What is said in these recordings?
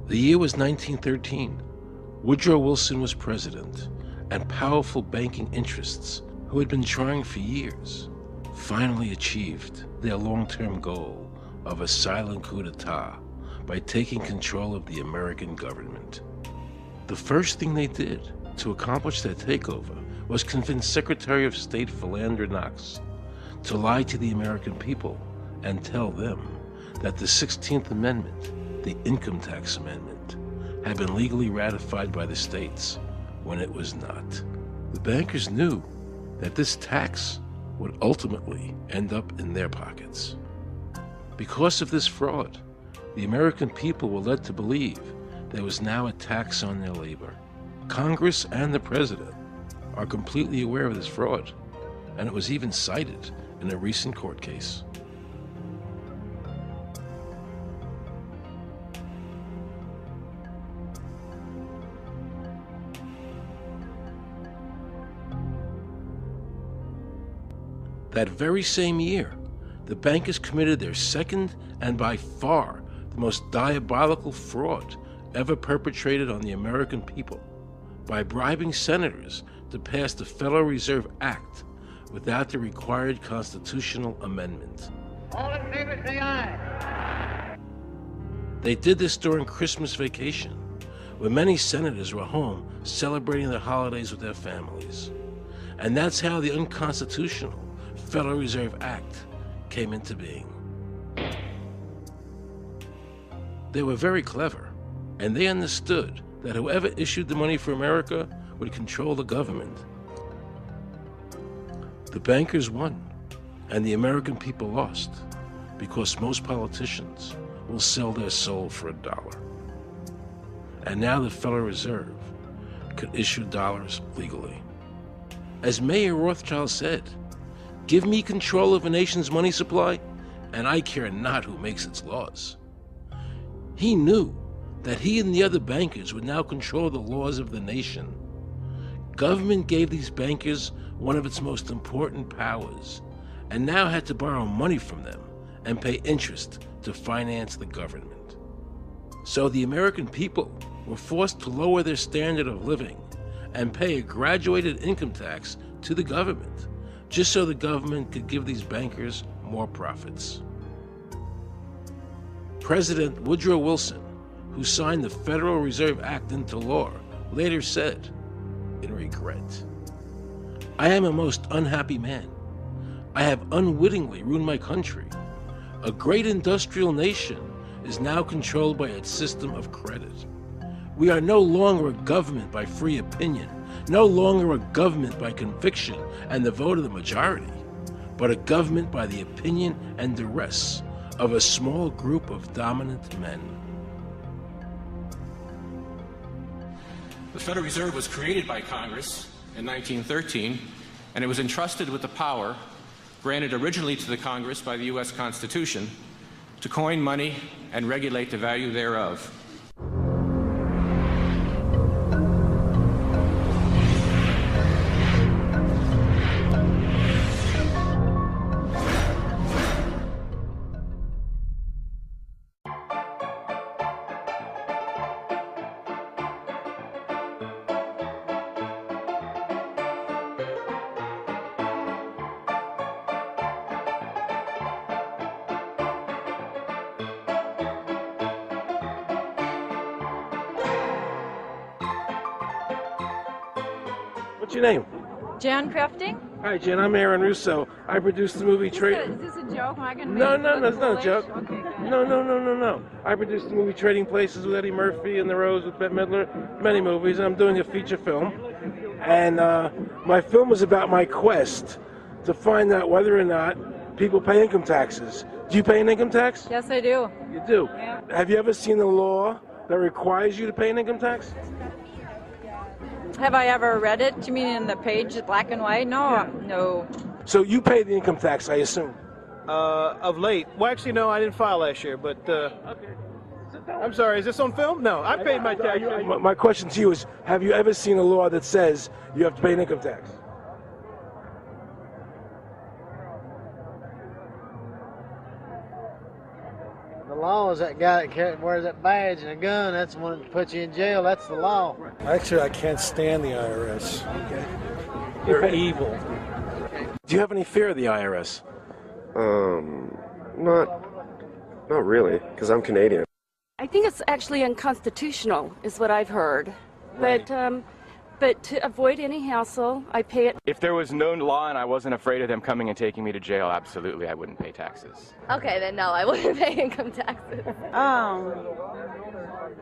The year was 1913. Woodrow Wilson was president, and powerful banking interests, who had been trying for years, finally achieved their long-term goal of a silent coup d'etat by taking control of the American government. The first thing they did to accomplish their takeover was convince Secretary of State Philander Knox to lie to the American people and tell them that the 16th Amendment, the Income Tax Amendment, had been legally ratified by the states when it was not. The bankers knew that this tax would ultimately end up in their pockets. Because of this fraud, the American people were led to believe there was now a tax on their labor. Congress and the President are completely aware of this fraud, and it was even cited in a recent court case. That very same year, the bankers committed their second and by far the most diabolical fraud ever perpetrated on the American people by bribing senators to pass the Federal Reserve Act without the required constitutional amendment. All in favor, say aye. They did this during Christmas vacation, when many senators were home celebrating the holidays with their families. And that's how the unconstitutional Federal Reserve Act came into being. They were very clever, and they understood that whoever issued the money for America would control the government. The bankers won, and the American people lost, because most politicians will sell their soul for $1. And now the Federal Reserve could issue dollars legally. As Mayor Rothschild said, "Give me control of a nation's money supply, and I care not who makes its laws." He knew that he and the other bankers would now control the laws of the nation. Government gave these bankers one of its most important powers, and now had to borrow money from them and pay interest to finance the government. So the American people were forced to lower their standard of living and pay a graduated income tax to the government, just so the government could give these bankers more profits. President Woodrow Wilson, who signed the Federal Reserve Act into law, later said, in regret, "I am a most unhappy man. I have unwittingly ruined my country. A great industrial nation is now controlled by its system of credit. We are no longer a government by free opinion, no longer a government by conviction and the vote of the majority, but a government by the opinion and duress of a small group of dominant men." The Federal Reserve was created by Congress in 1913, and it was entrusted with the power granted originally to the Congress by the U.S. Constitution to coin money and regulate the value thereof. What's your name? Jan Crafting? Hi, Jan. I'm Aaron Russo. I produced the movie Is this a joke? Am I gonna No, make no, it no, it's not a look joke. foolish? Okay, good. No. I produced the movie Trading Places with Eddie Murphy and The Rose with Bette Midler, many movies, and I'm doing a feature film. And my film was about my quest to find out whether or not people pay income taxes. Do you pay an income tax? Yes, I do. You do? Yeah. Have you ever seen a law that requires you to pay an income tax? Have I ever read it? You mean in the page, black and white? No, Yeah. no. So you pay the income tax, I assume? Of late. Well, actually, no, I didn't file last year, but I'm sorry, is this on film? No, I paid my tax. My question to you is, have you ever seen a law that says you have to pay an income tax? The law is that guy that wears that badge and a gun. That's the one that puts you in jail. That's the law. Actually, I can't stand the IRS. Okay. They're evil. Do you have any fear of the IRS? Not really, because I'm Canadian. I think it's actually unconstitutional, is what I've heard. Right. But to avoid any hassle, I pay it. If there was no law and I wasn't afraid of them coming and taking me to jail, absolutely, I wouldn't pay taxes. Okay, then no, I wouldn't pay income taxes.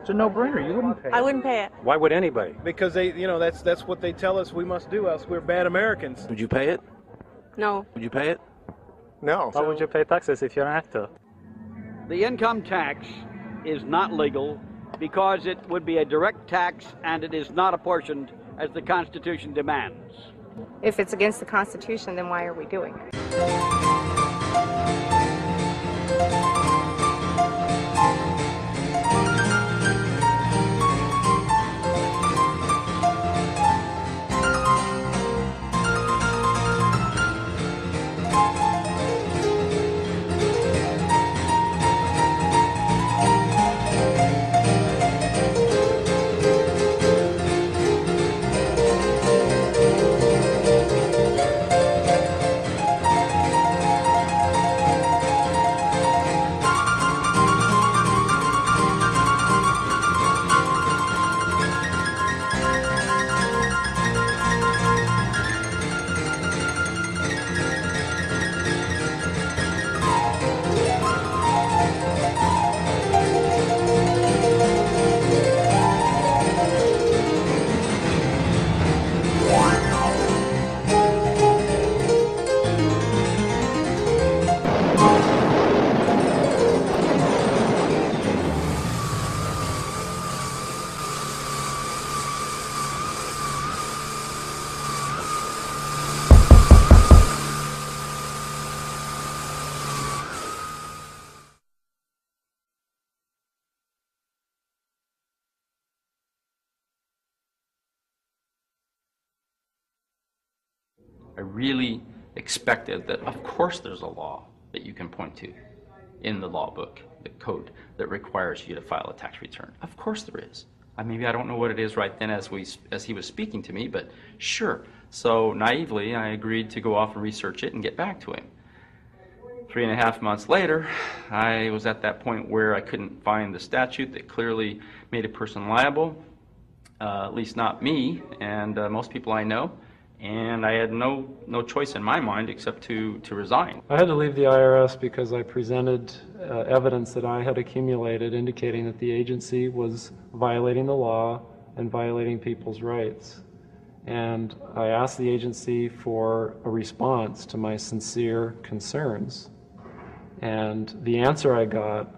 It's a no-brainer. You wouldn't pay it. I wouldn't pay it. Why would anybody? Because that's what they tell us we must do, else we're bad Americans. Would you pay it? No. Would you pay it? No. Why would you pay taxes if you're an actor? The income tax is not legal because it would be a direct tax and it is not apportioned as the Constitution demands. If it's against the Constitution, then why are we doing it? I really expected that, of course, there's a law that you can point to in the law book, the code, that requires you to file a tax return. Of course there is. Maybe I don't know what it is right then as he was speaking to me, but sure. So naively, I agreed to go off and research it and get back to him. 3.5 months later, I was at that point where I couldn't find the statute that clearly made a person liable, at least not me and most people I know. And I had no choice in my mind except to resign. I had to leave the IRS because I presented evidence that I had accumulated indicating that the agency was violating the law and violating people's rights. And I asked the agency for a response to my sincere concerns. And the answer I got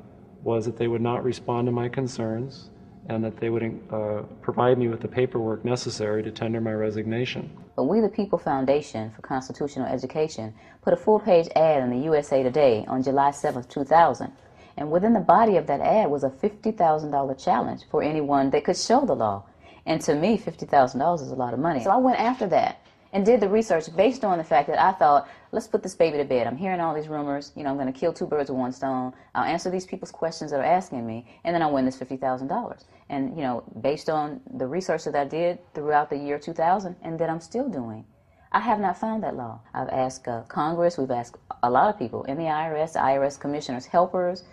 was that they would not respond to my concerns and that they would provide me with the paperwork necessary to tender my resignation. But We the People Foundation for Constitutional Education put a full-page ad in the USA Today on July 7, 2000. And within the body of that ad was a $50,000 challenge for anyone that could show the law. And to me, $50,000 is a lot of money. So I went after that and did the research based on the fact that I thought, let's put this baby to bed. I'm hearing all these rumors. I'm going to kill two birds with one stone. I'll answer these people's questions that are asking me, and then I'll win this $50,000. And, based on the research that I did throughout the year 2000 and that I'm still doing, I have not found that law. I've asked Congress, we've asked a lot of people in the IRS commissioners, helpers.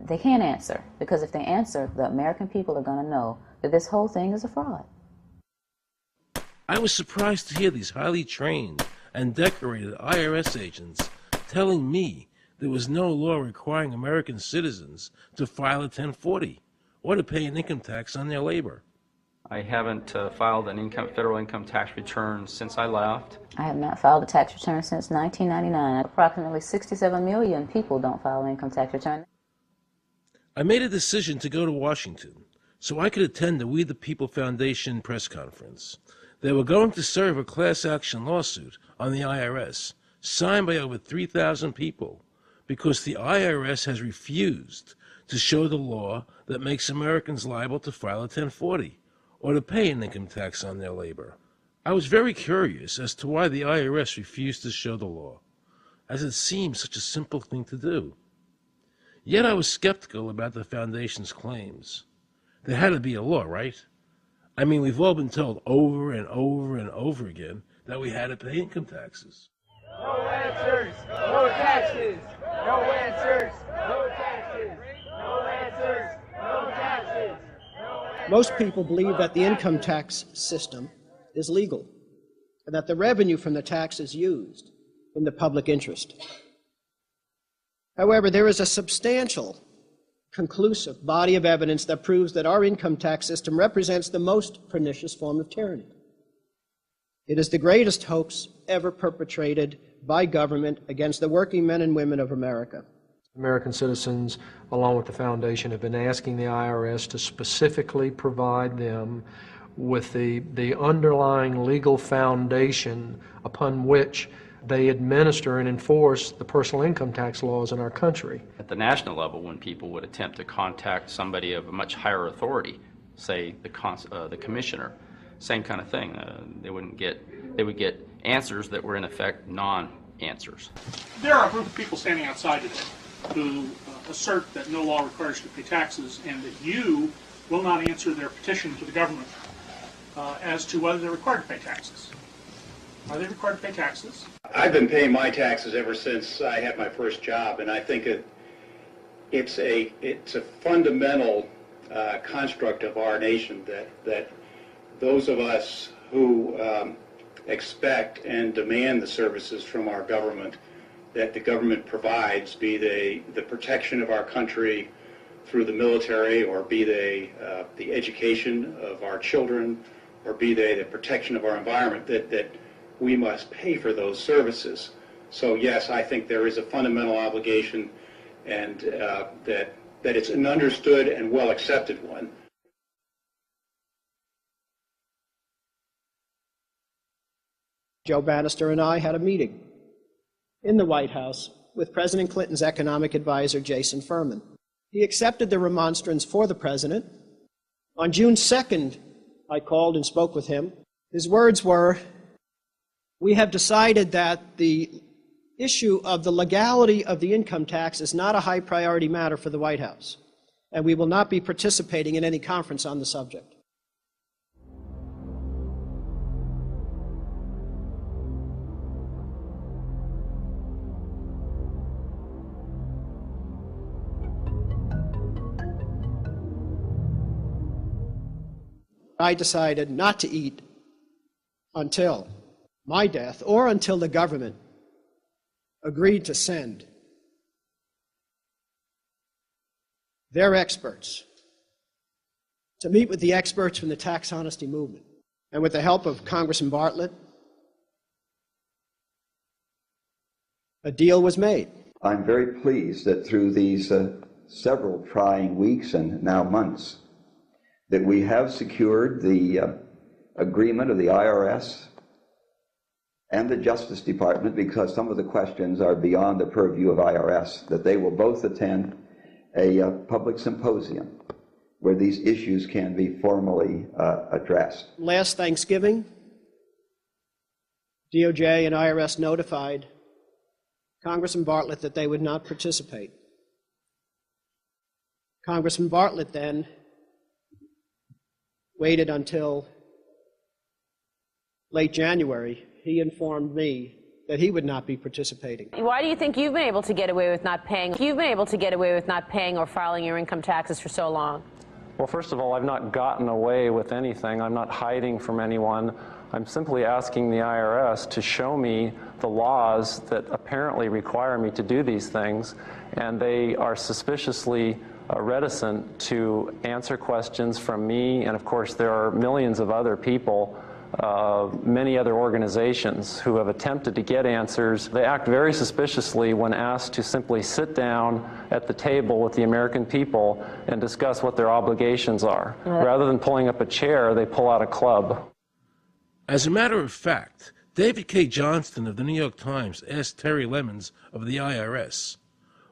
They can't answer, because if they answer, the American people are going to know that this whole thing is a fraud. I was surprised to hear these highly trained and decorated IRS agents telling me there was no law requiring American citizens to file a 1040 or to pay an income tax on their labor. I haven't filed an federal income tax return since I left. I have not filed a tax return since 1999. Approximately 67 million people don't file an income tax return. I made a decision to go to Washington so I could attend the We the People Foundation press conference. They were going to serve a class action lawsuit on the IRS, signed by over 3,000 people, because the IRS has refused to show the law that makes Americans liable to file a 1040 or to pay an income tax on their labor. I was very curious as to why the IRS refused to show the law, as it seems such a simple thing to do. Yet I was skeptical about the Foundation's claims. There had to be a law, right? I mean, we've all been told over and over and over again that we had to pay income taxes. No answers, no taxes. No answers, no taxes. No answers, no taxes. Most people believe that the income tax system is legal and that the revenue from the tax is used in the public interest. However, there is a substantial, conclusive body of evidence that proves that our income tax system represents the most pernicious form of tyranny. It is the greatest hoax ever perpetrated by government against the working men and women of America. American citizens, along with the Foundation, have been asking the IRS to specifically provide them with the underlying legal foundation upon which they administer and enforce the personal income tax laws in our country. At the national level, when people would attempt to contact somebody of a much higher authority, say the commissioner, same kind of thing. They would get answers that were in effect non-answers. There are a group of people standing outside today who assert that no law requires you to pay taxes and that you will not answer their petition to the government as to whether they're required to pay taxes. Are they required to pay taxes? I've been paying my taxes ever since I had my first job, and I think it's a fundamental construct of our nation that those of us who expect and demand the services from our government that the government provides, be they the protection of our country through the military, or be they the education of our children, or be they the protection of our environment, that we must pay for those services. So yes, I think there is a fundamental obligation, and that it's an understood and well accepted one. Joe Bannister and I had a meeting in the White House with President Clinton's economic advisor, Jason Furman. He accepted the remonstrance for the president. On June 2nd, I called and spoke with him. His words were, "We have decided that the issue of the legality of the income tax is not a high priority matter for the White House, and we will not be participating in any conference on the subject." I decided not to eat until my death or until the government agreed to send their experts to meet with the experts from the tax honesty movement. And with the help of Congressman Bartlett, a deal was made. I'm very pleased that through these several trying weeks and now months, that we have secured the agreement of the IRS and the Justice Department, because some of the questions are beyond the purview of IRS, that they will both attend a public symposium where these issues can be formally addressed. Last Thanksgiving, DOJ and IRS notified Congressman Bartlett that they would not participate. Congressman Bartlett then waited until late January. He informed me that he would not be participating. Why do you think you've been able to get away with not paying? You've been able to get away with not paying or filing your income taxes for so long? Well, first of all, I've not gotten away with anything. I'm not hiding from anyone. I'm simply asking the IRS to show me the laws that apparently require me to do these things, and they are suspiciously reticent to answer questions from me. And of course, there are millions of other people, many other organizations who have attempted to get answers. They act very suspiciously when asked to simply sit down at the table with the American people and discuss what their obligations are. Rather than pulling up a chair, they pull out a club. As a matter of fact, David K. Johnston of the New York Times asked Terry Lemons of the IRS,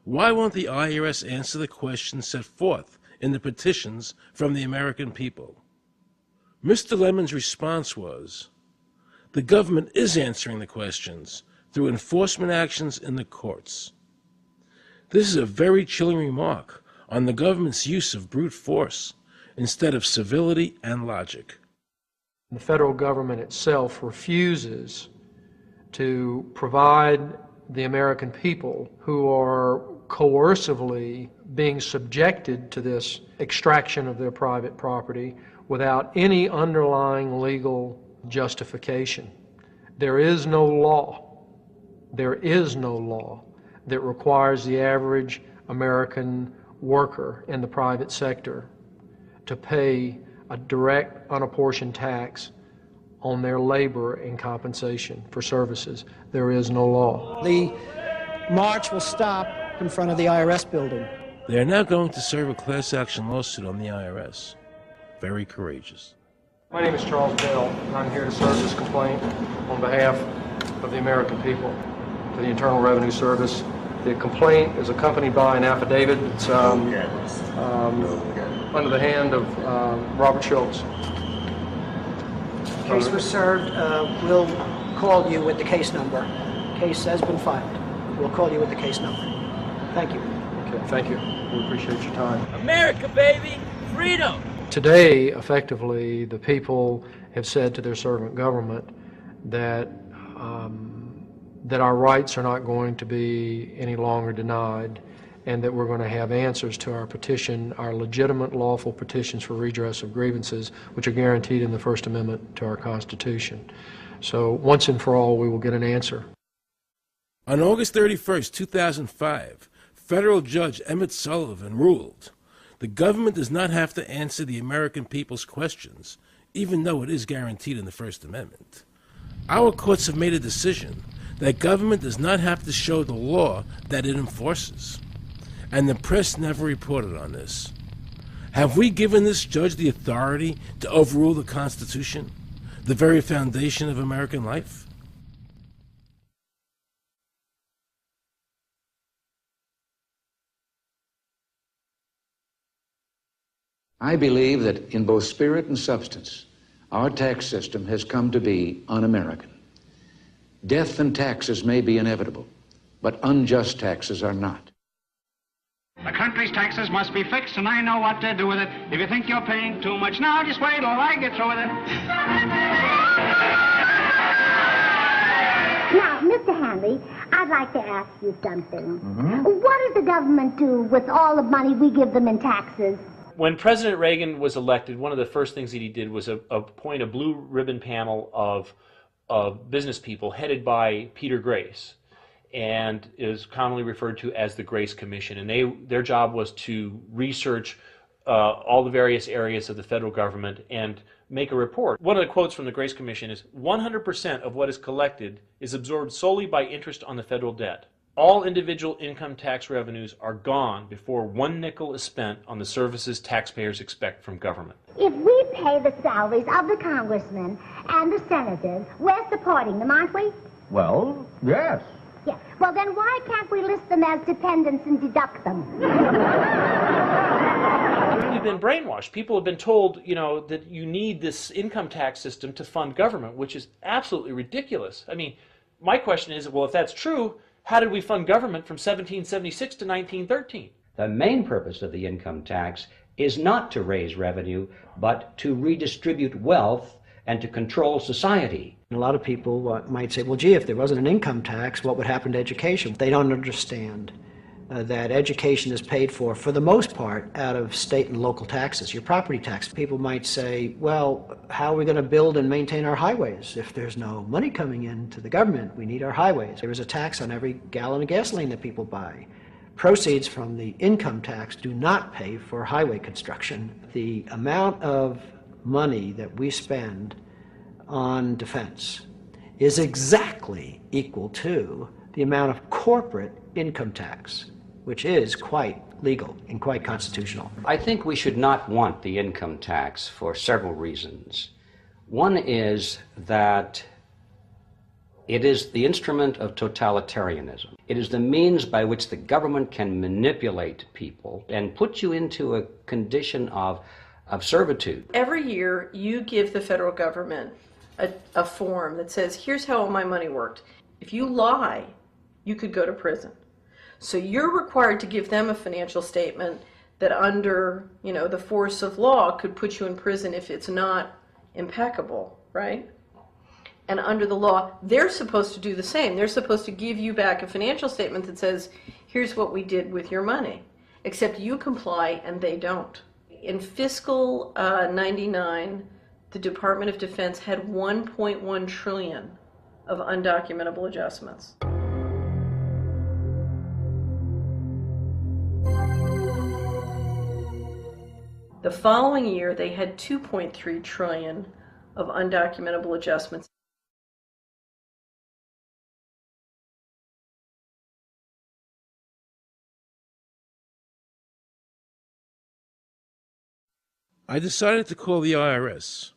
why won't the IRS answer the questions set forth in the petitions from the American people? Mr. Lemon's response was, the government is answering the questions through enforcement actions in the courts. This is a very chilling remark on the government's use of brute force instead of civility and logic. The federal government itself refuses to provide the American people who are coercively being subjected to this extraction of their private property without any underlying legal justification. There is no law that requires the average American worker in the private sector to pay a direct unapportioned tax on their labor and compensation for services. There is no law. The march will stop in front of the IRS building. They are now going to serve a class action lawsuit on the IRS. Very courageous. My name is Charles Bell, and I'm here to serve this complaint on behalf of the American people to the Internal Revenue Service. The complaint is accompanied by an affidavit. It's under the hand of Robert Schultz. Case was served. We'll call you with the case number. Case has been filed. We'll call you with the case number. Thank you. Okay, thank you. We appreciate your time. America, baby! Freedom! Today, effectively, the people have said to their servant government that that our rights are not going to be any longer denied, and that we're going to have answers to our petition, our legitimate lawful petitions for redress of grievances, which are guaranteed in the First Amendment to our Constitution. So once and for all, we will get an answer. On August 31st, 2005, federal judge Emmett Sullivan ruled, the government does not have to answer the American people's questions, even though it is guaranteed in the First Amendment. Our courts have made a decision that government does not have to show the law that it enforces. And the press never reported on this. Have we given this judge the authority to overrule the Constitution, the very foundation of American life? I believe that in both spirit and substance, our tax system has come to be un-American. Death and taxes may be inevitable, but unjust taxes are not. The country's taxes must be fixed, and I know what to do with it. If you think you're paying too much now, just wait till I get through with it. Now, Mr. Hanley, I'd like to ask you something. What does the government do with all the money we give them in taxes? When President Reagan was elected, one of the first things that he did was appoint a blue ribbon panel of business people headed by Peter Grace, and is commonly referred to as the Grace Commission. And their job was to research all the various areas of the federal government and make a report. One of the quotes from the Grace Commission is, 100% of what is collected is absorbed solely by interest on the federal debt. All individual income tax revenues are gone before 1 nickel is spent on the services taxpayers expect from government. If we pay the salaries of the congressmen and the senators, we're supporting them, aren't we? Well, yes. Yeah. Well, then why can't we list them as dependents and deduct them? We've been brainwashed. People have been told, that you need this income tax system to fund government, which is absolutely ridiculous. I mean, my question is, well, if that's true, how did we fund government from 1776 to 1913? The main purpose of the income tax is not to raise revenue, but to redistribute wealth and to control society. A lot of people might say, well, gee, if there wasn't an income tax, what would happen to education? They don't understand that education is paid for the most part, out of state and local taxes, your property tax. People might say, well, how are we going to build and maintain our highways? If there's no money coming into the government, we need our highways. There is a tax on every gallon of gasoline that people buy. Proceeds from the income tax do not pay for highway construction. The amount of money that we spend on defense is exactly equal to the amount of corporate income tax, which is quite legal and quite constitutional. I think we should not want the income tax for several reasons. One is that it is the instrument of totalitarianism. It is the means by which the government can manipulate people and put you into a condition of servitude. Every year you give the federal government a form that says, here's how all my money worked. If you lie, you could go to prison. So you're required to give them a financial statement that under, the force of law could put you in prison if it's not impeccable, right? And under the law, they're supposed to do the same. They're supposed to give you back a financial statement that says, here's what we did with your money. Except you comply and they don't. In fiscal 99, the Department of Defense had 1.1 trillion of undocumentable adjustments. The following year, they had 2.3 trillion of undocumentable adjustments. I decided to call the IRS.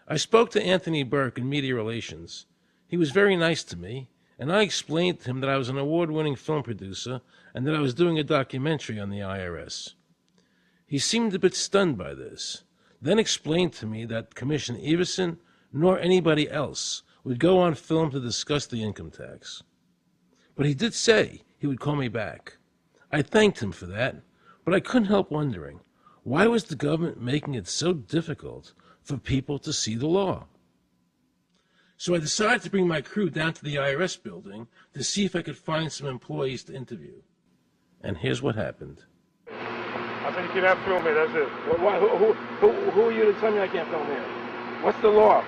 I spoke to Anthony Burke in Media Relations. He was very nice to me, and I explained to him that I was an award-winning film producer and that I was doing a documentary on the IRS. He seemed a bit stunned by this, then explained to me that Commissioner Everson nor anybody else would go on film to discuss the income tax. But he did say he would call me back. I thanked him for that, but I couldn't help wondering, why was the government making it so difficult for people to see the law? So I decided to bring my crew down to the IRS building to see if I could find some employees to interview. And here's what happened. I said you cannot film me, that's it. Who are you to tell me I can't film here? What's the law?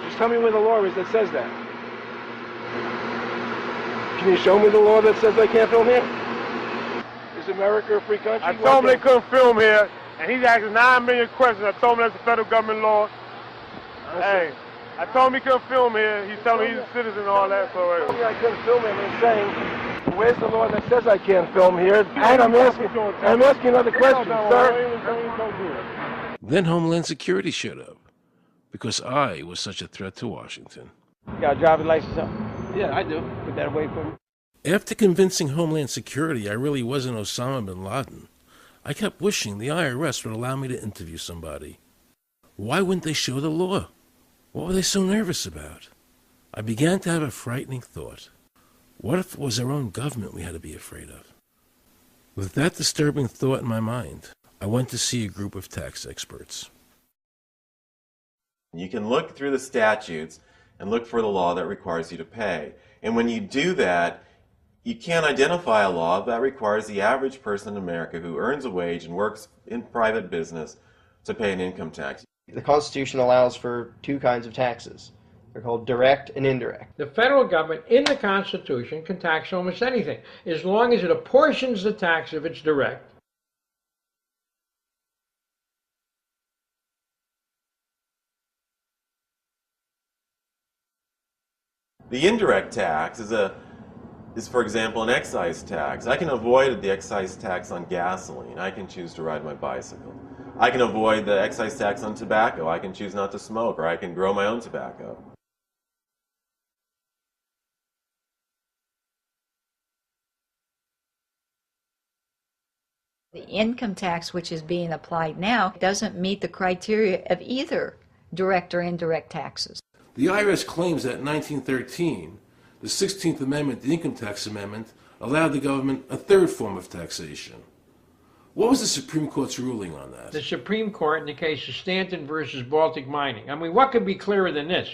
Just tell me where the law is that says that. Can you show me the law that says I can't film here? Is America a free country? I told him they couldn't film here, and he's asking 9 million questions. I told him that's a federal government law. Hey, I told him he couldn't film here. He's telling me he's a citizen and all that. So I told me I couldn't film him. I'm saying, where's the law that says I can't film here? And I'm asking another question, sir. Then Homeland Security showed up, because I was such a threat to Washington. You got a driver's license up? Yeah, I do. Put that away for me. After convincing Homeland Security I really wasn't Osama bin Laden, I kept wishing the IRS would allow me to interview somebody. Why wouldn't they show the law? What were they so nervous about? I began to have a frightening thought. What if it was our own government we had to be afraid of? With that disturbing thought in my mind, I went to see a group of tax experts. You can look through the statutes and look for the law that requires you to pay. And when you do that, you can't identify a law that requires the average person in America who earns a wage and works in private business to pay an income tax. The Constitution allows for two kinds of taxes. They're called direct and indirect. The federal government in the Constitution can tax almost anything, as long as it apportions the tax if it's direct. The indirect tax is, for example, an excise tax. I can avoid the excise tax on gasoline. I can choose to ride my bicycle. I can avoid the excise tax on tobacco. I can choose not to smoke, or I can grow my own tobacco. The income tax which is being applied now doesn't meet the criteria of either direct or indirect taxes. The IRS claims that in 1913, the 16th Amendment, the Income Tax Amendment, allowed the government a third form of taxation. What was the Supreme Court's ruling on that? The Supreme Court in the case of Stanton versus Baltic Mining. I mean, what could be clearer than this?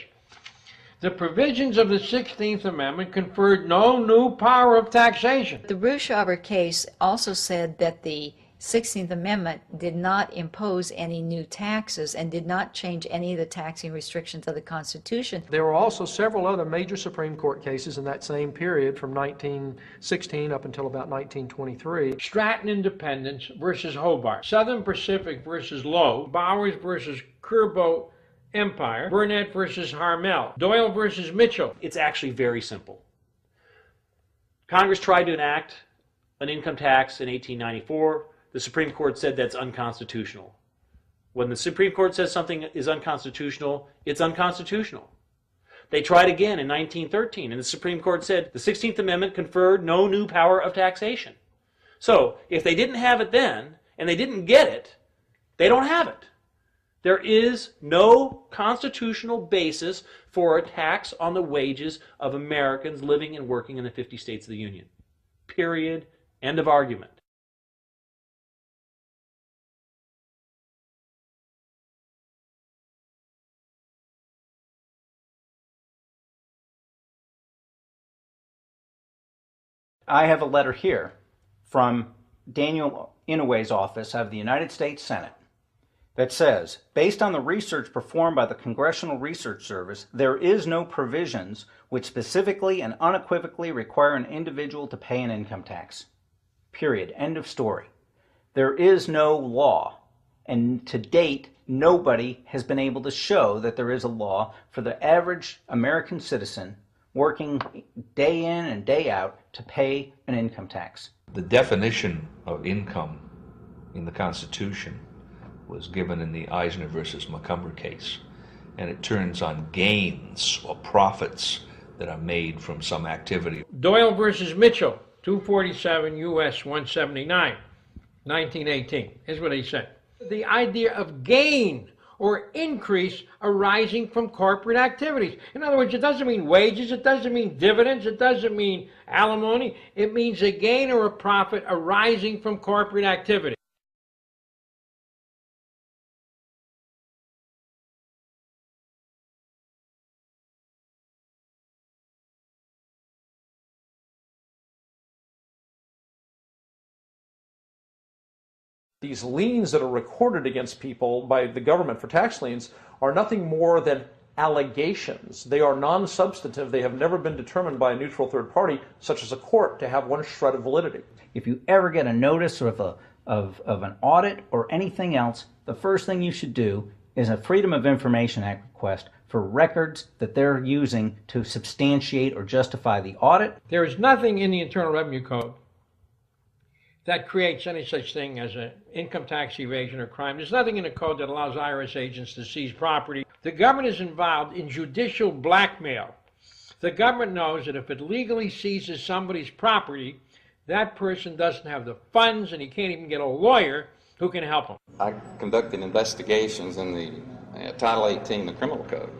The provisions of the 16th Amendment conferred no new power of taxation. The Ruschauer case also said that the 16th Amendment did not impose any new taxes and did not change any of the taxing restrictions of the Constitution. There were also several other major Supreme Court cases in that same period from 1916 up until about 1923. Stratton Independence versus Hobart, Southern Pacific versus Lowe, Bowers versus Kerbo Empire, Burnett versus Harmel, Doyle versus Mitchell. It's actually very simple. Congress tried to enact an income tax in 1894. The Supreme Court said that's unconstitutional. When the Supreme Court says something is unconstitutional, it's unconstitutional. They tried again in 1913, and the Supreme Court said the 16th Amendment conferred no new power of taxation. So, if they didn't have it then, and they didn't get it, they don't have it. There is no constitutional basis for a tax on the wages of Americans living and working in the 50 states of the Union. Period. End of argument. I have a letter here from Daniel Inouye's office of the United States Senate that says, based on the research performed by the Congressional Research Service, there is no provisions which specifically and unequivocally require an individual to pay an income tax. Period. End of story. There is no law, and to date, nobody has been able to show that there is a law for the average American citizen working day in and day out to pay an income tax. The definition of income in the Constitution was given in the Eisner versus Macomber case, and it turns on gains or profits that are made from some activity. Doyle versus Mitchell, 247 U.S. 179, 1918. Here's what he said. The idea of gain or increase arising from corporate activities. In other words, it doesn't mean wages, it doesn't mean dividends, it doesn't mean alimony. It means a gain or a profit arising from corporate activity. These liens that are recorded against people by the government for tax liens are nothing more than allegations. They are non-substantive. They have never been determined by a neutral third party, such as a court, to have one shred of validity. If you ever get a notice of an audit or anything else, the first thing you should do is a Freedom of Information Act request for records that they're using to substantiate or justify the audit. There is nothing in the Internal Revenue Code that creates any such thing as an income tax evasion or crime. There's nothing in the code that allows IRS agents to seize property. The government is involved in judicial blackmail. The government knows that if it legally seizes somebody's property, that person doesn't have the funds and he can't even get a lawyer who can help him. I conducted investigations in the Title 18, the Criminal Code,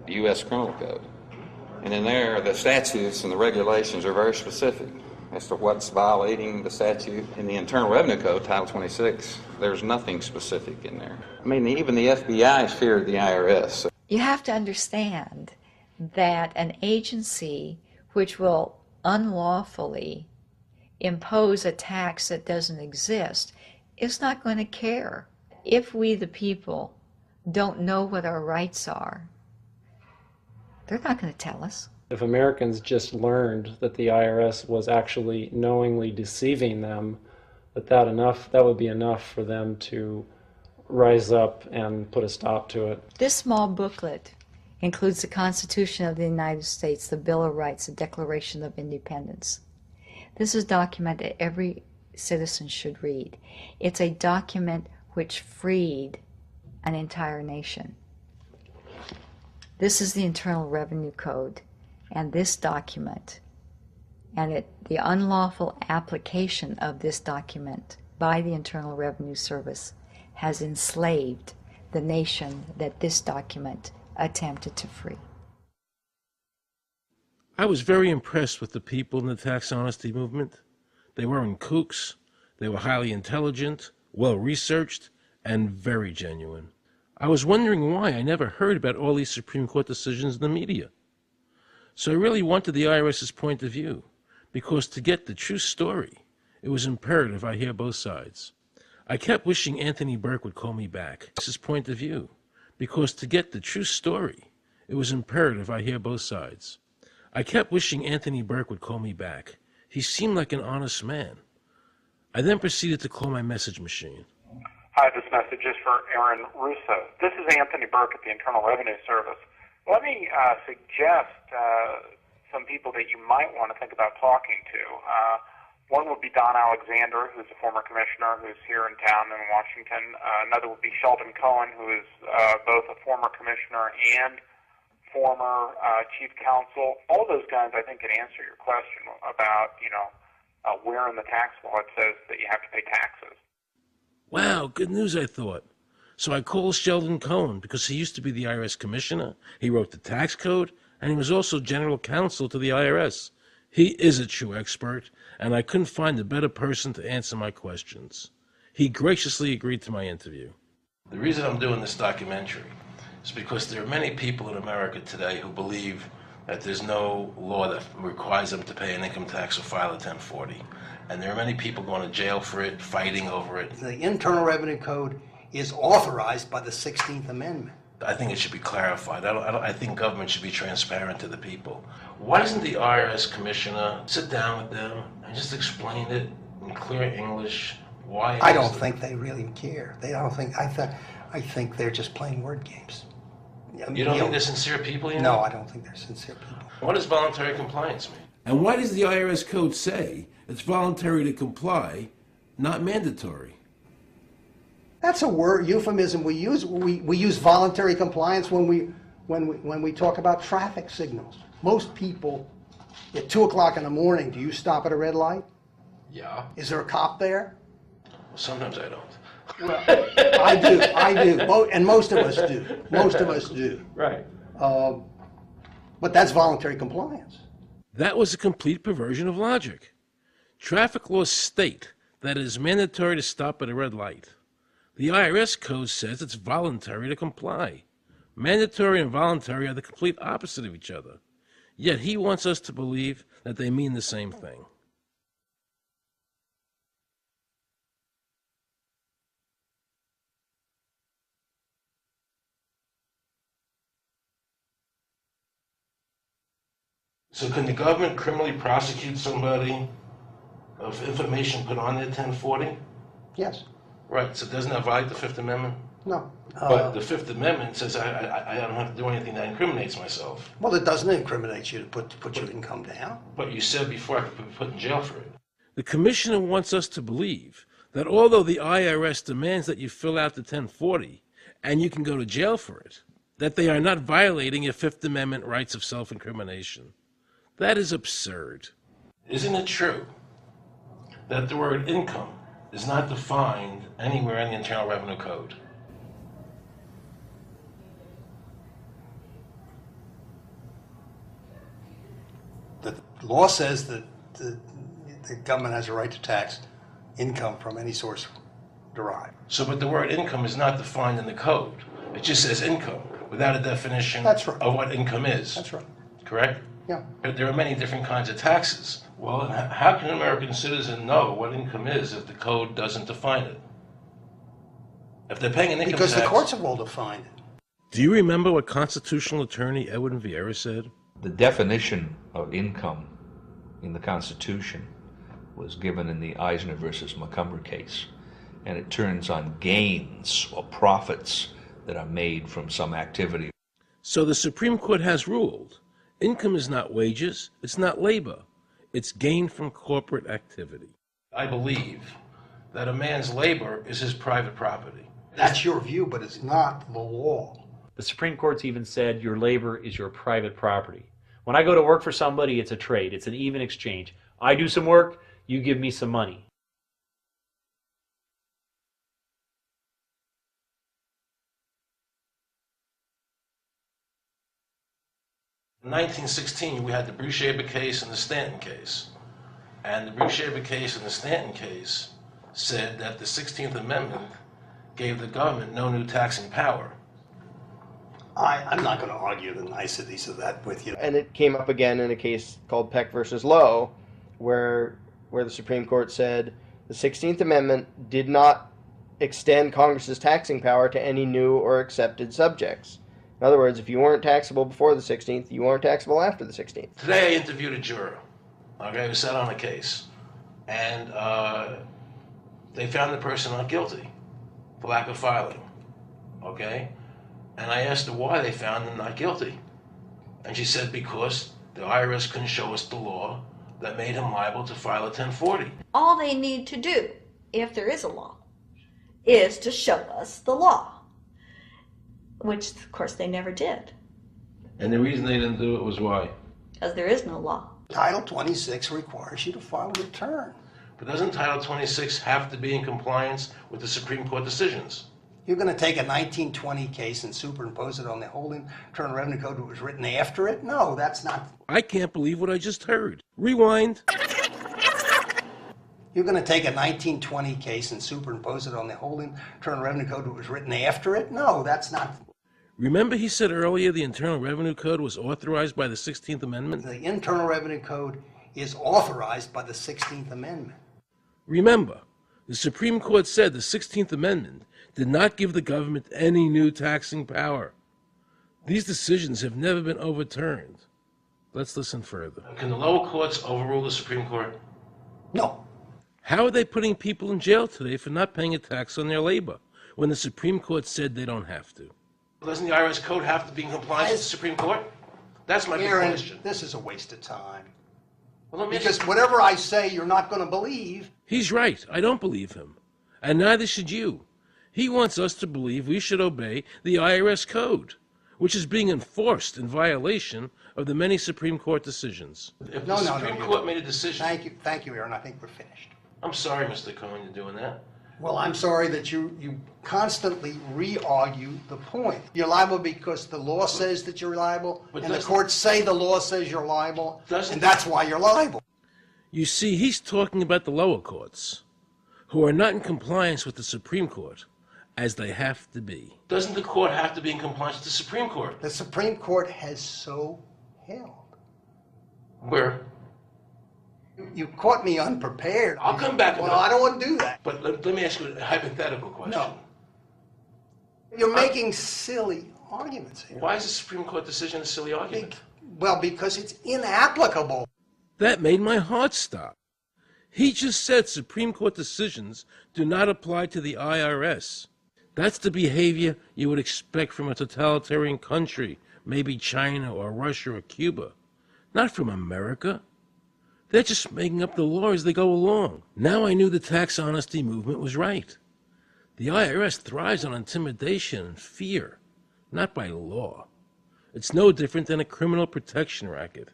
the U.S. Criminal Code. And in there, the statutes and the regulations are very specific as to what's violating the statute. In the Internal Revenue Code, Title 26, there's nothing specific in there. I mean, even the FBI feared the IRS. You have to understand that an agency which will unlawfully impose a tax that doesn't exist is not going to care. If we, the people, don't know what our rights are, they're not going to tell us. If Americans just learned that the IRS was actually knowingly deceiving them, that would be enough for them to rise up and put a stop to it. This small booklet includes the Constitution of the United States, the Bill of Rights, the Declaration of Independence. This is a document that every citizen should read. It's a document which freed an entire nation. This is the Internal Revenue Code. And this document, and the unlawful application of this document by the Internal Revenue Service has enslaved the nation that this document attempted to free. I was very impressed with the people in the tax honesty movement. They weren't kooks, they were highly intelligent, well-researched, and very genuine. I was wondering why I never heard about all these Supreme Court decisions in the media. So I really wanted the IRS's point of view, because to get the true story, it was imperative I hear both sides. I kept wishing Anthony Burke would call me back. This is point of view, because to get the true story, it was imperative I hear both sides. I kept wishing Anthony Burke would call me back. He seemed like an honest man. I then proceeded to call my message machine. Hi, this message is for Aaron Russo. This is Anthony Burke at the Internal Revenue Service. Let me suggest some people that you might want to think about talking to. One would be Don Alexander, who's a former commissioner who's here in town in Washington. Another would be Sheldon Cohen, who is both a former commissioner and former chief counsel. All those guys, I think, can answer your question about, where in the tax law it says that you have to pay taxes. Wow, good news, I thought. So I called Sheldon Cohen because he used to be the IRS commissioner, he wrote the tax code, and he was also general counsel to the IRS. He is a true expert, and I couldn't find a better person to answer my questions. He graciously agreed to my interview. The reason I'm doing this documentary is because there are many people in America today who believe that there's no law that requires them to pay an income tax or file a 1040. And there are many people going to jail for it, fighting over it. The Internal Revenue Code is authorized by the 16th Amendment. I think it should be clarified. I think government should be transparent to the people. Why doesn't the IRS commissioner sit down with them and just explain it in clear English? Why? I don't think they really care. I think they're just playing word games. You don't think they're sincere people? You No, know? I don't think they're sincere people. What does voluntary compliance mean? And why does the IRS code say it's voluntary to comply, not mandatory? That's a word euphemism we use. We use voluntary compliance when we talk about traffic signals. Most people at 2 o'clock in the morning, do you stop at a red light? Yeah. Is there a cop there? Sometimes I don't. Well, I do. And most of us do. Most of us do. Right. But that's voluntary compliance. That was a complete perversion of logic. Traffic laws state that it is mandatory to stop at a red light. The IRS code says it's voluntary to comply. Mandatory and voluntary are the complete opposite of each other. Yet he wants us to believe that they mean the same thing. So can the government criminally prosecute somebody of information put on their 1040? Yes. Right, so doesn't that violate the Fifth Amendment? No. But the Fifth Amendment says I don't have to do anything that incriminates myself. Well, it doesn't incriminate you to put your income down. But you said before I could be put in jail for it. The commissioner wants us to believe that although the IRS demands that you fill out the 1040 and you can go to jail for it, that they are not violating your Fifth Amendment rights of self-incrimination. That is absurd. Isn't it true that the word income is not defined anywhere in the Internal Revenue Code? The law says that the government has a right to tax income from any source derived. So, but the word income is not defined in the code. It just says income without a definition of what income is. That's right. Correct? Yeah. But there are many different kinds of taxes. Well, how can an American citizen know what income is if the code doesn't define it? If they're paying an income Because tax... the courts have all defined it. Do you remember what constitutional attorney Edwin Vieira said? The definition of income in the Constitution was given in the Eisner versus Macomber case, and it turns on gains or profits that are made from some activity. So the Supreme Court has ruled income is not wages, it's not labor, it's gain from corporate activity. I believe that a man's labor is his private property. That's your view, but it's not the law. The Supreme Court's even said your labor is your private property. When I go to work for somebody, it's a trade. It's an even exchange. I do some work, you give me some money. In 1916, we had the Bruce-Shaber case and the Stanton case. And the Bruce-Shaber case and the Stanton case said that the 16th Amendment gave the government no new taxing power. I'm not going to argue the niceties of that with you. And it came up again in a case called Peck versus Lowe, where the Supreme Court said the 16th Amendment did not extend Congress's taxing power to any new or accepted subjects. In other words, if you weren't taxable before the 16th, you weren't taxable after the 16th. Today I interviewed a juror, who sat on a case, and they found the person not guilty for lack of filing, And I asked her why they found him not guilty. And she said because the IRS couldn't show us the law that made him liable to file a 1040. All they need to do, if there is a law, is to show us the law. Which, of course, they never did. And the reason they didn't do it was why? Because there is no law. Title 26 requires you to file a return. But doesn't Title 26 have to be in compliance with the Supreme Court decisions? You're going to take a 1920 case and superimpose it on the whole Internal Revenue Code that was written after it? No, that's not. I can't believe what I just heard. Rewind. You're going to take a 1920 case and superimpose it on the whole Internal Revenue Code that was written after it? No, that's not. Remember he said earlier the Internal Revenue Code was authorized by the 16th Amendment? The Internal Revenue Code is authorized by the 16th Amendment. Remember, the Supreme Court said the 16th Amendment did not give the government any new taxing power. These decisions have never been overturned. Let's listen further. Can the lower courts overrule the Supreme Court? No. How are they putting people in jail today for not paying a tax on their labor when the Supreme Court said they don't have to? Doesn't the IRS code have to be in compliance with the Supreme Court? That's my big question. This is a waste of time. Well, because whatever I say, you're not going to believe. He's right. I don't believe him. And neither should you. He wants us to believe we should obey the IRS code, which is being enforced in violation of the many Supreme Court decisions. If the Supreme Court made a decision... Thank you, Aaron. I think we're finished. I'm sorry, Mr. Cohen, you're doing that. Well, I'm sorry that you constantly re-argue the point. You're liable because the law says that you're liable, and the courts say the law says you're liable, and that's why you're liable. You see, he's talking about the lower courts, who are not in compliance with the Supreme Court, as they have to be. Doesn't the court have to be in compliance with the Supreme Court? The Supreme Court has so held. Where? You caught me unprepared. I'll come back. Well, I don't want to do that. But let me ask you a hypothetical question. No. You're making silly arguments here. Why is the Supreme Court decision a silly argument? Well, because it's inapplicable. That made my heart stop. He just said Supreme Court decisions do not apply to the IRS. That's the behavior you would expect from a totalitarian country, maybe China or Russia or Cuba. Not from America. They're just making up the law as they go along. Now I knew the tax honesty movement was right. The IRS thrives on intimidation and fear, not by law. It's no different than a criminal protection racket,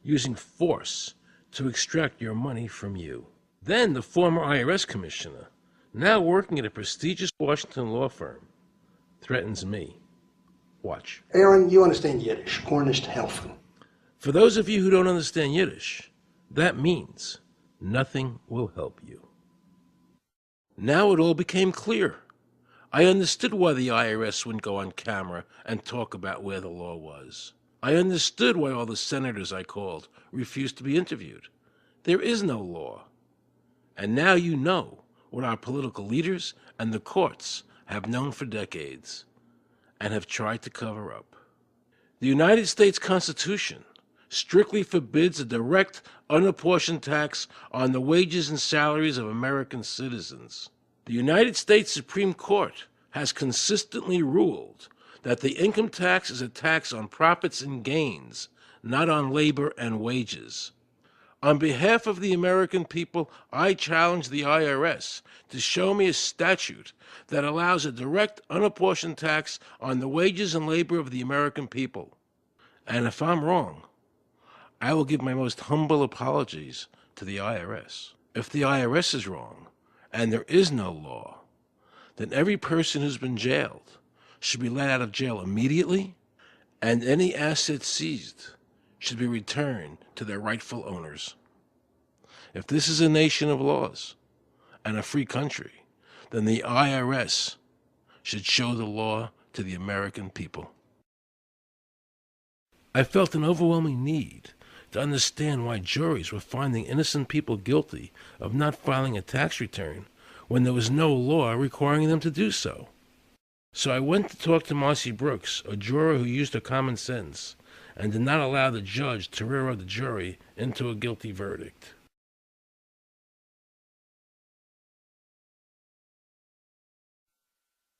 using force to extract your money from you. Then the former IRS commissioner, now working at a prestigious Washington law firm, threatens me. Watch. Aaron, you understand Yiddish, Cornish to helfen. For those of you who don't understand Yiddish, that means nothing will help you. Now it all became clear. I understood why the IRS wouldn't go on camera and talk about where the law was. I understood why all the senators I called refused to be interviewed. There is no law. And now you know what our political leaders and the courts have known for decades and have tried to cover up. The United States Constitution strictly forbids a direct, unapportioned tax on the wages and salaries of American citizens. The United States Supreme Court has consistently ruled that the income tax is a tax on profits and gains, not on labor and wages. On behalf of the American people, I challenge the IRS to show me a statute that allows a direct, unapportioned tax on the wages and labor of the American people. And if I'm wrong, I will give my most humble apologies to the IRS. If the IRS is wrong, and there is no law, then every person who's been jailed should be let out of jail immediately, and any assets seized should be returned to their rightful owners. If this is a nation of laws and a free country, then the IRS should show the law to the American people. I felt an overwhelming need to understand why juries were finding innocent people guilty of not filing a tax return when there was no law requiring them to do so. So I went to talk to Marcy Brooks, a juror who used her common sense and did not allow the judge to railroad the jury into a guilty verdict.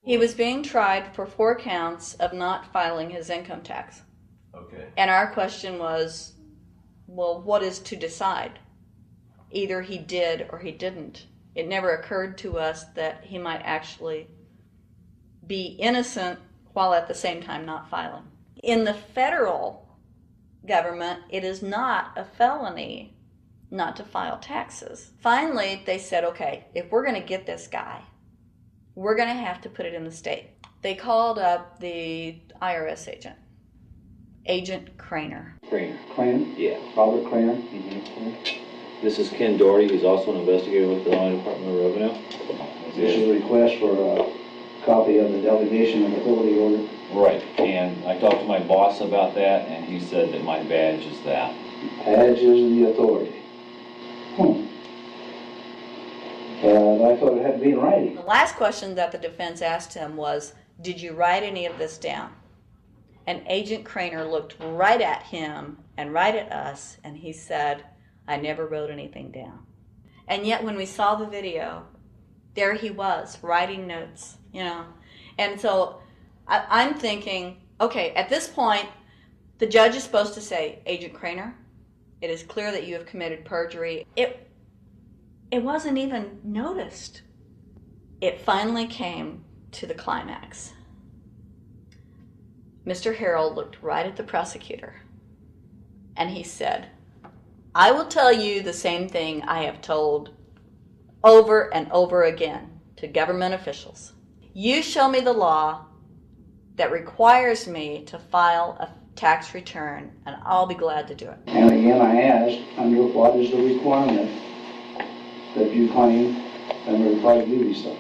He was being tried for 4 counts of not filing his income tax. Okay. And our question was, well, what is to decide? Either he did or he didn't. It never occurred to us that he might actually be innocent while at the same time not filing. In the federal government, it is not a felony not to file taxes. Finally, they said, okay, if we're going to get this guy, we're going to have to put it in the state. They called up the IRS agent, Agent Craner. Craner? Yeah. Robert Craner? Mm-hmm. This is Ken Doherty. He's also an investigator with the Illinois Department of Revenue. This is a request for a copy of the delegation of authority order. Right, and I talked to my boss about that, and he said that my badge is that. Badge is the authority. I thought it had to be in writing. The last question that the defense asked him was, did you write any of this down? And Agent Craner looked right at him and right at us, and he said, I never wrote anything down. And yet when we saw the video, there he was, writing notes, you know. And so I'm thinking, okay, at this point, the judge is supposed to say, Agent Craner, it is clear that you have committed perjury. It wasn't even noticed. It finally came to the climax. Mr. Harrell looked right at the prosecutor, and he said, I will tell you the same thing I have told over and over again to government officials. You show me the law that requires me to file a tax return, and I'll be glad to do it. And again, I asked, under what is the requirement that you claim and are required to do these things?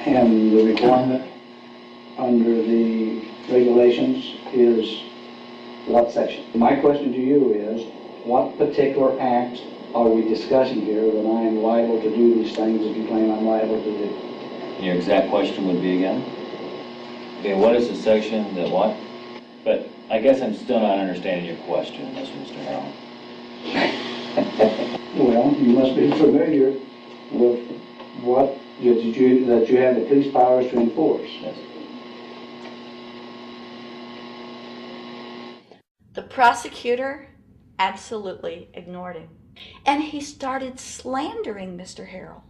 And the requirement under the regulations is what section? My question to you is, what particular act are we discussing here that I am liable to do these things that you claim I'm liable to do? Your exact question would be again? Okay, what is the section that what? But I guess I'm still not understanding your question, Mr. Harrell. Well, you must be familiar with what that you have the police powers to enforce. Yes. The prosecutor absolutely ignored him. And he started slandering Mr. Harrell.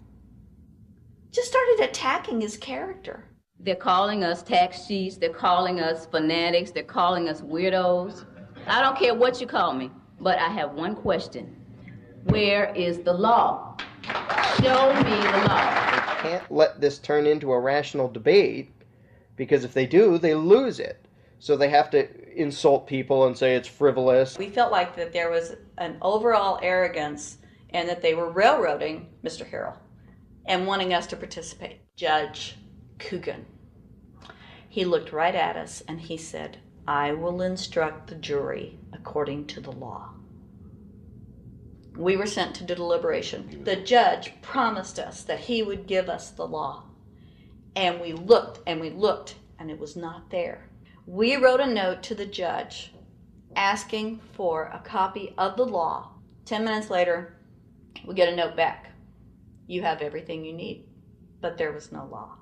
Just started attacking his character. They're calling us tax cheats, they're calling us fanatics, they're calling us weirdos. I don't care what you call me, but I have one question. Where is the law? Show me the law. They can't let this turn into a rational debate, because if they do, they lose it. So they have to insult people and say it's frivolous. We felt like that there was an overall arrogance and that they were railroading Mr. Harrell and wanting us to participate. Judge Coogan, he looked right at us and he said, I will instruct the jury according to the law. We were sent to deliberation. The judge promised us that he would give us the law. And we looked and we looked and it was not there. We wrote a note to the judge asking for a copy of the law. 10 minutes later, we get a note back. You have everything you need, but there was no law.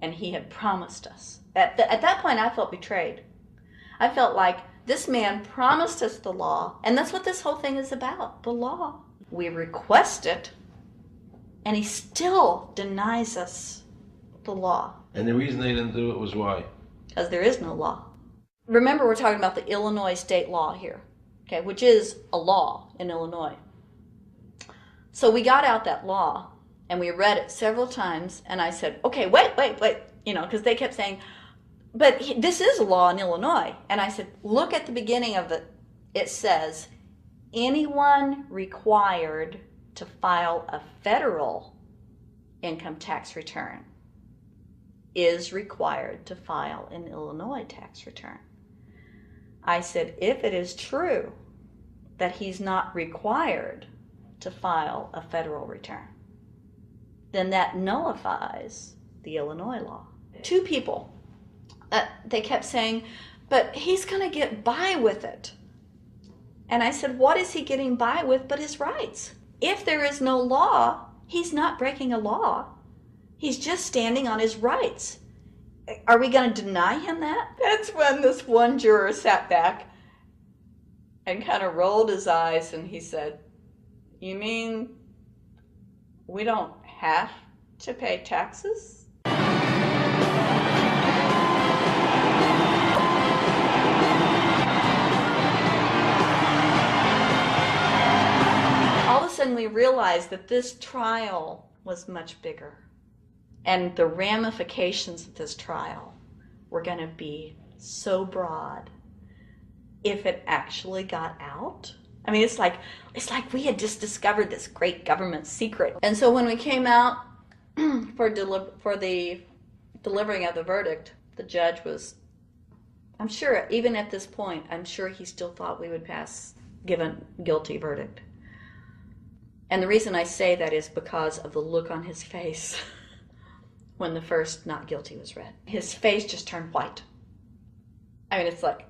And he had promised us. At that point, I felt betrayed. I felt like this man promised us the law, and that's what this whole thing is about, the law. We request it, and he still denies us the law. And the reason they didn't do it was why? Because there is no law. Remember, we're talking about the Illinois state law here, okay, which is a law in Illinois. So we got out that law, and we read it several times, and I said, okay, wait, you know, because they kept saying, but this is a law in Illinois. And I said, look at the beginning of it. It says, anyone required to file a federal income tax return is required to file an Illinois tax return. I said, if it is true that he's not required to file a federal return, then that nullifies the Illinois law. Two people, they kept saying, but he's going to get by with it. And I said, what is he getting by with but his rights? If there is no law, he's not breaking a law. He's just standing on his rights. Are we going to deny him that? That's when this one juror sat back and kind of rolled his eyes and he said, you mean we don't have to pay taxes? All of a sudden we realized that this trial was much bigger. And the ramifications of this trial were going to be so broad if it actually got out. I mean, it's like we had just discovered this great government secret. And so when we came out for the delivering of the verdict, the judge was, I'm sure, even at this point, I'm sure he still thought we would give a guilty verdict. And the reason I say that is because of the look on his face when the first not guilty was read. His face just turned white. I mean, it's like,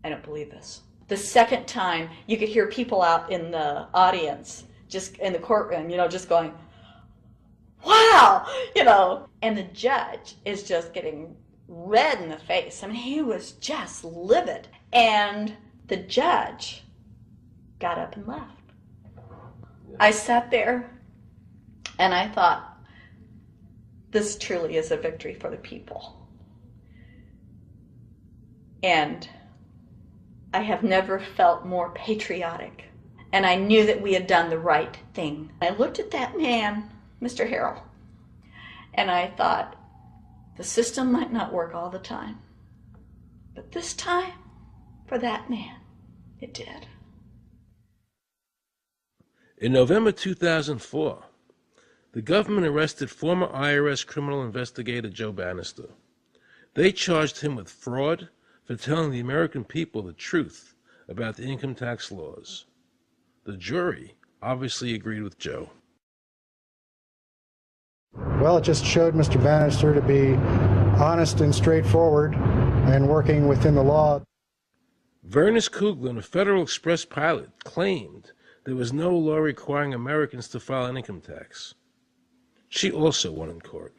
I don't believe this. The second time, you could hear people out in the audience, just in the courtroom, just going, wow, and the judge is just getting red in the face. I mean, he was just livid. And the judge got up and left. I sat there and I thought, this truly is a victory for the people. And I have never felt more patriotic. And I knew that we had done the right thing. I looked at that man, Mr. Harrell, and I thought, the system might not work all the time, but this time, for that man, it did. In November 2004, the government arrested former IRS criminal investigator Joe Bannister. They charged him with fraud for telling the American people the truth about the income tax laws. The jury obviously agreed with Joe. Well, it just showed Mr. Bannister to be honest and straightforward and working within the law. Vernice Kuglin, a Federal Express pilot, claimed there was no law requiring Americans to file an income tax. She also won in court.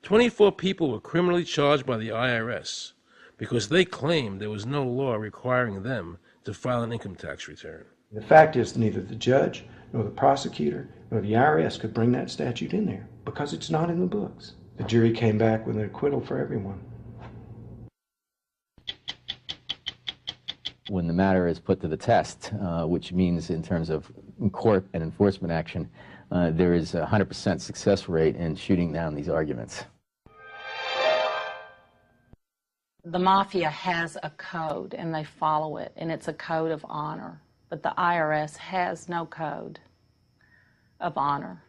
24 people were criminally charged by the IRS because they claimed there was no law requiring them to file an income tax return. The fact is, neither the judge, nor the prosecutor, nor the IRS could bring that statute in there because it's not in the books. The jury came back with an acquittal for everyone. When the matter is put to the test, which means in terms of court and enforcement action, there is a 100% success rate in shooting down these arguments. The mafia has a code and they follow it, and it's a code of honor. But the IRS has no code of honor.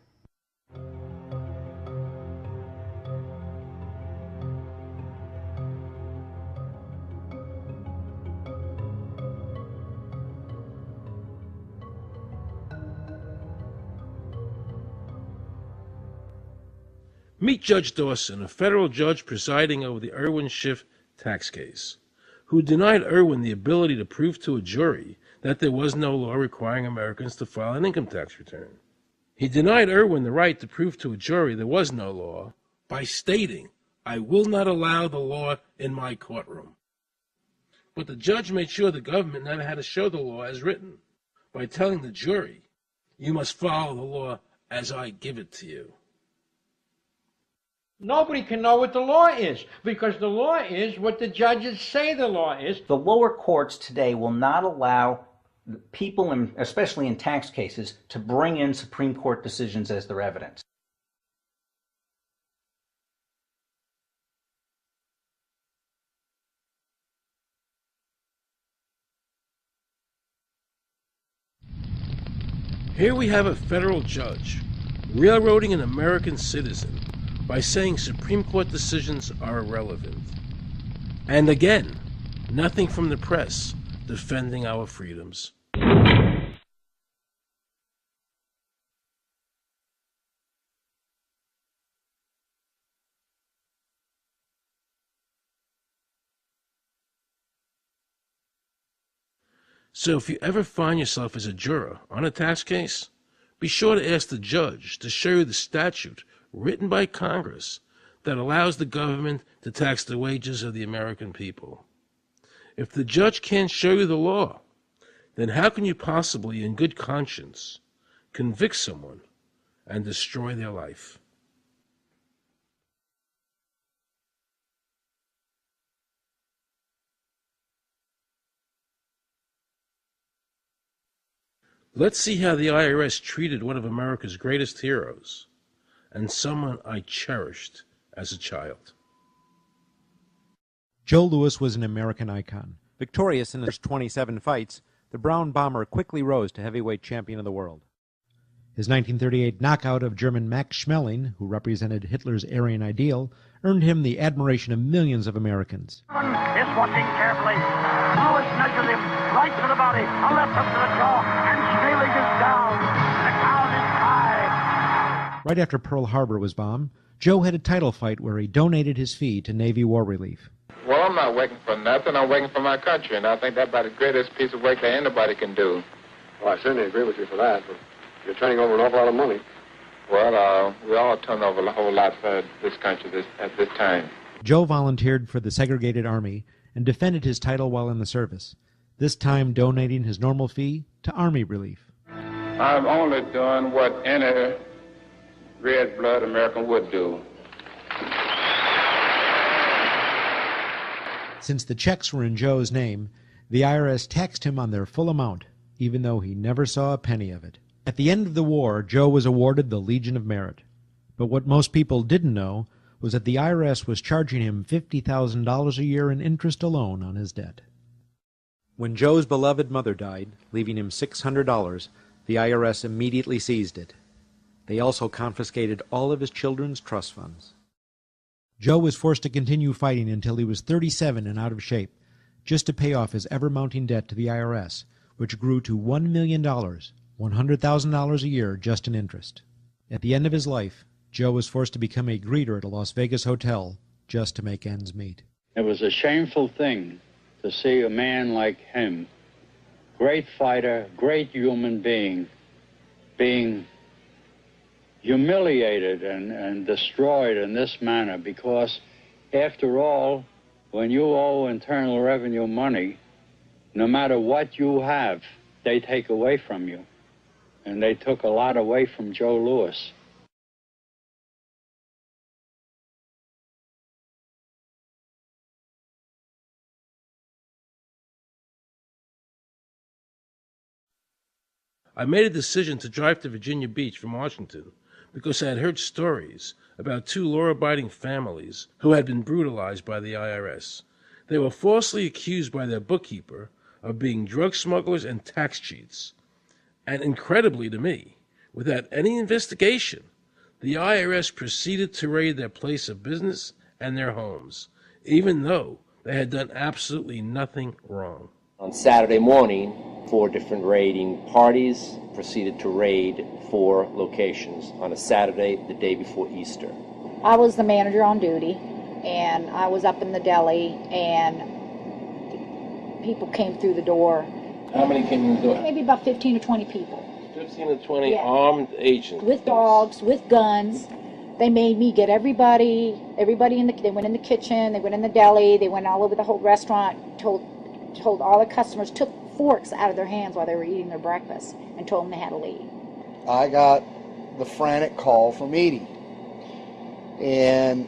Meet Judge Dawson, a federal judge presiding over the Irwin Schiff tax case, who denied Irwin the ability to prove to a jury that there was no law requiring Americans to file an income tax return. He denied Irwin the right to prove to a jury there was no law by stating, "I will not allow the law in my courtroom." But the judge made sure the government never had to show the law as written by telling the jury, "You must follow the law as I give it to you." Nobody can know what the law is because the law is what the judges say the law is. The lower courts today will not allow people, especially in tax cases, to bring in Supreme Court decisions as their evidence. Here we have a federal judge railroading an American citizen by saying Supreme Court decisions are irrelevant. And again, nothing from the press defending our freedoms. So if you ever find yourself as a juror on a tax case, be sure to ask the judge to show you the statute written by Congress that allows the government to tax the wages of the American people. If the judge can't show you the law, then how can you possibly, in good conscience, convict someone and destroy their life? Let's see how the IRS treated one of America's greatest heroes, and someone I cherished as a child. Joe Louis was an American icon. Victorious in his 27 fights, the Brown Bomber quickly rose to heavyweight champion of the world. His 1938 knockout of German Max Schmeling, who represented Hitler's Aryan ideal, earned him the admiration of millions of Americans. Is watching carefully. Louis nudges him right to the body, a left hook to the jaw, and Schmeling is down. The crowd is high. Right after Pearl Harbor was bombed, Joe had a title fight where he donated his fee to Navy War Relief. Well, I'm not working for nothing. I'm working for my country, and I think that's about the greatest piece of work that anybody can do. Well, I certainly agree with you for that, but you're turning over an awful lot of money. Well, we all turn over a whole lot for this country at this time. Joe volunteered for the segregated army and defended his title while in the service, this time donating his normal fee to Army Relief. I'm only doing what any red-blood American would do. Since the checks were in Joe's name, the IRS taxed him on their full amount, even though he never saw a penny of it. At the end of the war, Joe was awarded the Legion of Merit. But what most people didn't know was that the IRS was charging him $50,000 a year in interest alone on his debt. When Joe's beloved mother died, leaving him $600, the IRS immediately seized it. They also confiscated all of his children's trust funds. Joe was forced to continue fighting until he was 37 and out of shape, just to pay off his ever-mounting debt to the IRS, which grew to $1 million, $100,000 a year just in interest. At the end of his life, Joe was forced to become a greeter at a Las Vegas hotel just to make ends meet. It was a shameful thing to see a man like him, great fighter, great human being humiliated and destroyed in this manner, because after all, when you owe Internal Revenue money, no matter what you have, they take away from you. And they took a lot away from Joe Louis. I made a decision to drive to Virginia Beach from Washington because I had heard stories about two law-abiding families who had been brutalized by the IRS. They were falsely accused by their bookkeeper of being drug smugglers and tax cheats. And incredibly to me, without any investigation, the IRS proceeded to raid their place of business and their homes, even though they had done absolutely nothing wrong. On Saturday morning, 4 different raiding parties proceeded to raid 4 locations on a Saturday, the day before Easter. I was the manager on duty, and I was up in the deli, and people came through the door. How many came in the door? Maybe about 15 or 20 people. 15 to 20 Yeah. armed agents. With dogs, with guns. They made me get everybody they went in the kitchen, they went in the deli, they went all over the whole restaurant, told all the customers, took forks out of their hands while they were eating their breakfast, and told them they had to leave. I got the frantic call from Edie, and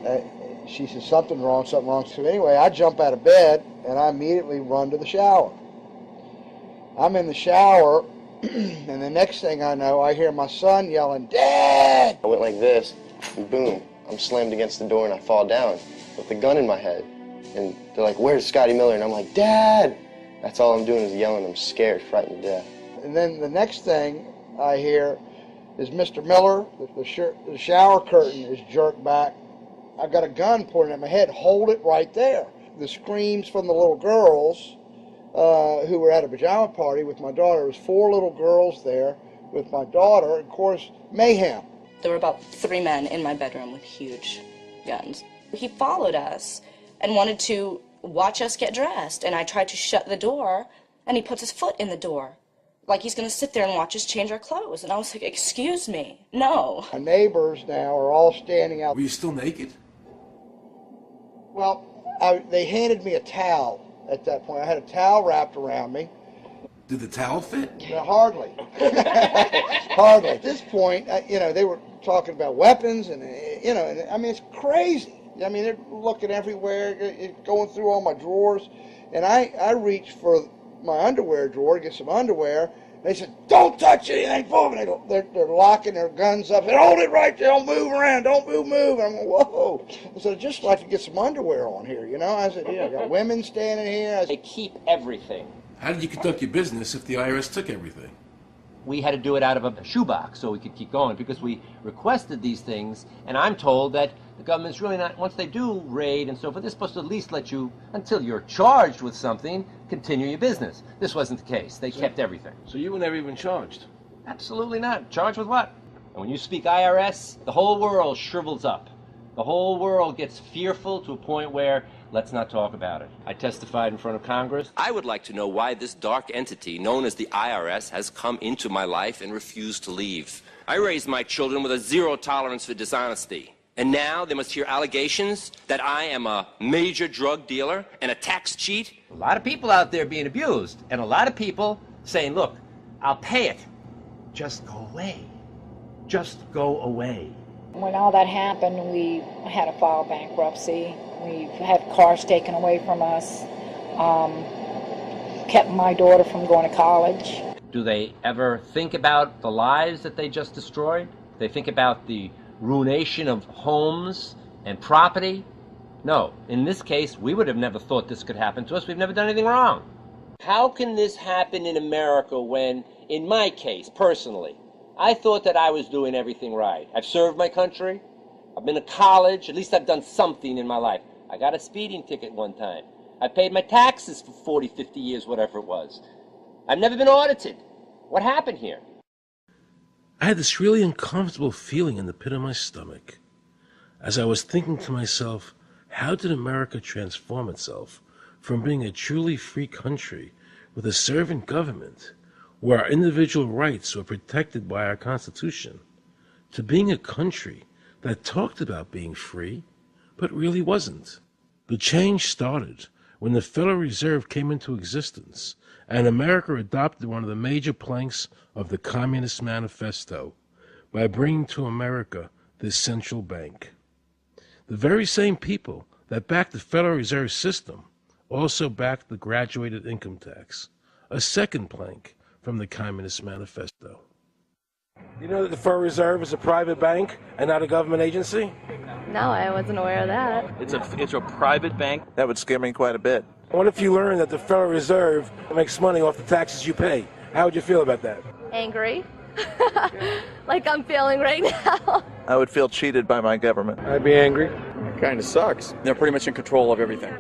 she said something wrong. So anyway, I jump out of bed and I immediately run to the shower. I'm in the shower, and the next thing I know, I hear my son yelling, "Dad!" I went like this, and boom, I'm slammed against the door and I fall down with the gun in my head. And they're like, "Where's Scotty Miller?" And I'm like, "Dad!" That's all I'm doing is yelling. I'm scared, frightened to death. And then the next thing I hear is Mr. Miller, the shower curtain is jerked back. I've got a gun pointed at my head. Hold it right there. The screams from the little girls who were at a pajama party with my daughter. There was 4 little girls there with my daughter. Of course, mayhem. There were about 3 men in my bedroom with huge guns. He followed us and wanted to watch us get dressed, and I tried to shut the door, and he puts his foot in the door, like he's going to sit there and watch us change our clothes. And I was like, "Excuse me, no." My neighbors now are all standing out. Were you still naked? Well, they handed me a towel at that point. I had a towel wrapped around me. Did the towel fit? No, hardly. Hardly. At this point, they were talking about weapons, and, I mean, it's crazy. I mean, they're looking everywhere, going through all my drawers. And I reached for my underwear drawer to get some underwear, They said, don't touch anything, they're locking their guns up. They said, hold it right there, don't move around, don't move. I'm going, whoa. I said, I'd just like to get some underwear on here, you know? I said, yeah, I got women standing here. They keep everything. How did you conduct your business if the IRS took everything? We had to do it out of a shoebox so we could keep going because we requested these things, and I'm told that the government's really not, once they do raid and so forth, they're supposed to at least let you, until you're charged with something, continue your business. This wasn't the case. They kept everything. So you were never even charged? Absolutely not. Charged with what? And when you speak IRS, the whole world shrivels up. The whole world gets fearful to a point where let's not talk about it. I testified in front of Congress. I would like to know why this dark entity known as the IRS has come into my life and refused to leave. I raised my children with a zero tolerance for dishonesty. And now they must hear allegations that I am a major drug dealer and a tax cheat. A lot of people out there being abused, and a lot of people saying, look, I'll pay it. Just go away. Just go away. When all that happened, we had to file bankruptcy. We had cars taken away from us, kept my daughter from going to college. Do they ever think about the lives that they just destroyed? They think about the ruination of homes and property? No. In this case, we would have never thought this could happen to us. We've never done anything wrong. How can this happen in America when, in my case, personally, I thought that I was doing everything right? I've served my country. I've been to college. At least I've done something in my life. I got a speeding ticket one time. I paid my taxes for 40, 50 years, whatever it was. I've never been audited. What happened here? I had this really uncomfortable feeling in the pit of my stomach as I was thinking to myself, how did America transform itself from being a truly free country with a servant government where our individual rights were protected by our Constitution to being a country that talked about being free but really wasn't? The change started when the Federal Reserve came into existence and America adopted one of the major planks of the Communist Manifesto by bringing to America this central bank. The very same people that backed the Federal Reserve System also backed the graduated income tax, a second plank from the Communist Manifesto. You know that the Federal Reserve is a private bank and not a government agency? No, I wasn't aware of that. It's a private bank? That would scare me quite a bit. What if you learned that the Federal Reserve makes money off the taxes you pay? How would you feel about that? Angry. Like I'm feeling right now. I would feel cheated by my government. I'd be angry. It kind of sucks. They're pretty much in control of everything.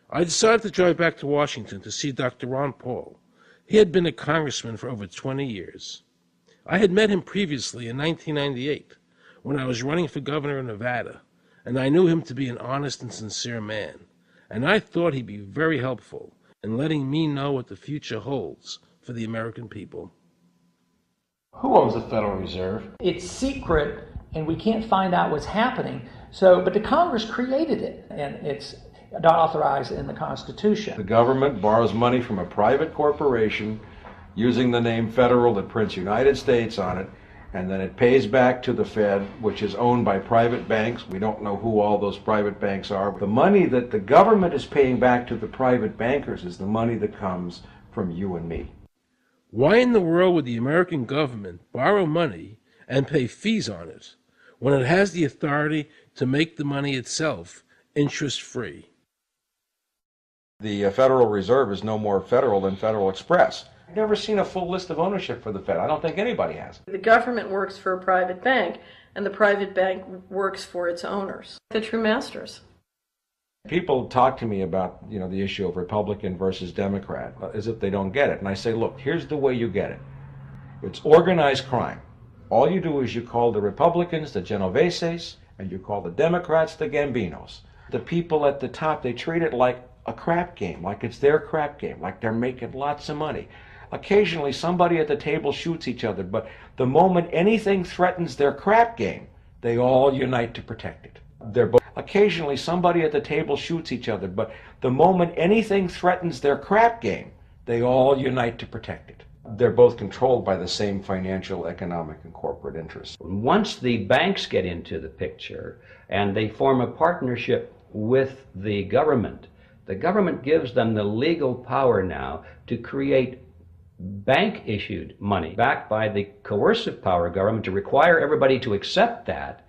I decided to drive back to Washington to see Dr. Ron Paul. He had been a congressman for over 20 years. I had met him previously in 1998 when I was running for governor of Nevada, and I knew him to be an honest and sincere man, and I thought he'd be very helpful in letting me know what the future holds for the American people. Who owns the Federal Reserve? It's secret, and we can't find out what's happening. But the Congress created it, and it's not authorized in the Constitution. The government borrows money from a private corporation using the name Federal that prints United States on it, and then it pays back to the Fed, which is owned by private banks. We don't know who all those private banks are. The money that the government is paying back to the private bankers is the money that comes from you and me. Why in the world would the American government borrow money and pay fees on it when it has the authority to make the money itself interest-free? The Federal Reserve is no more federal than Federal Express. I've never seen a full list of ownership for the Fed. I don't think anybody has. The government works for a private bank, and the private bank works for its owners, the true masters. People talk to me about, the issue of Republican versus Democrat, as if they don't get it. And I say, look, here's the way you get it. It's organized crime. All you do is you call the Republicans the Genoveses, and you call the Democrats the Gambinos. The people at the top, they treat it like a crap game, like it's their crap game, like they're making lots of money. Occasionally, somebody at the table shoots each other, but the moment anything threatens their crap game, they all unite to protect it. Occasionally, somebody at the table shoots each other, but the moment anything threatens their crap game, they all unite to protect it. They're both controlled by the same financial, economic, and corporate interests. Once the banks get into the picture and they form a partnership with the government gives them the legal power now to create bank-issued money backed by the coercive power of government to require everybody to accept that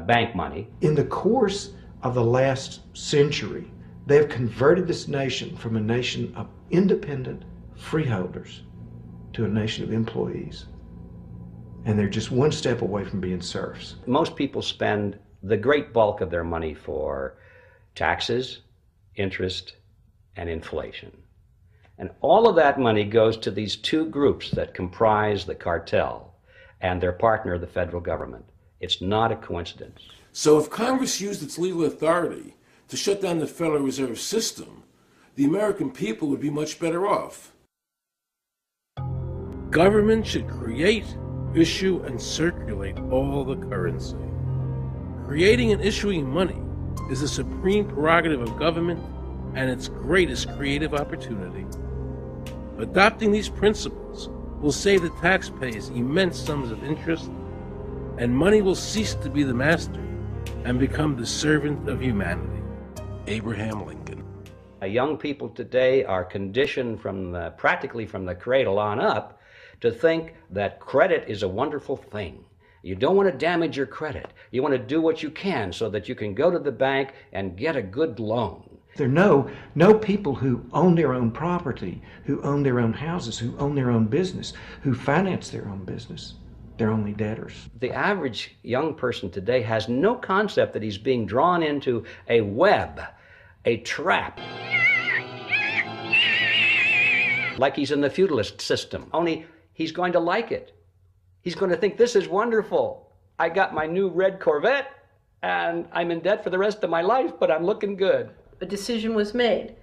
bank money. In the course of the last century, they have converted this nation from a nation of independent freeholders to a nation of employees. And they're just one step away from being serfs. Most people spend the great bulk of their money for taxes, interest, and inflation. And all of that money goes to these two groups that comprise the cartel and their partner, the federal government. It's not a coincidence. So if Congress used its legal authority to shut down the Federal Reserve System, the American people would be much better off. Government should create, issue, and circulate all the currency. Creating and issuing money is the supreme prerogative of government and its greatest creative opportunity. Adopting these principles will save the taxpayers immense sums of interest, and money will cease to be the master and become the servant of humanity. Abraham Lincoln. Young people today are conditioned practically from the cradle on up to think that credit is a wonderful thing. You don't want to damage your credit. You want to do what you can so that you can go to the bank and get a good loan. There are no people who own their own property, who own their own houses, who own their own business, who finance their own business. They're only debtors. The average young person today has no concept that he's being drawn into a web, a trap. Like he's in the feudalist system, only he's going to like it. He's going to think, this is wonderful. I got my new red Corvette and I'm in debt for the rest of my life, but I'm looking good. A decision was made.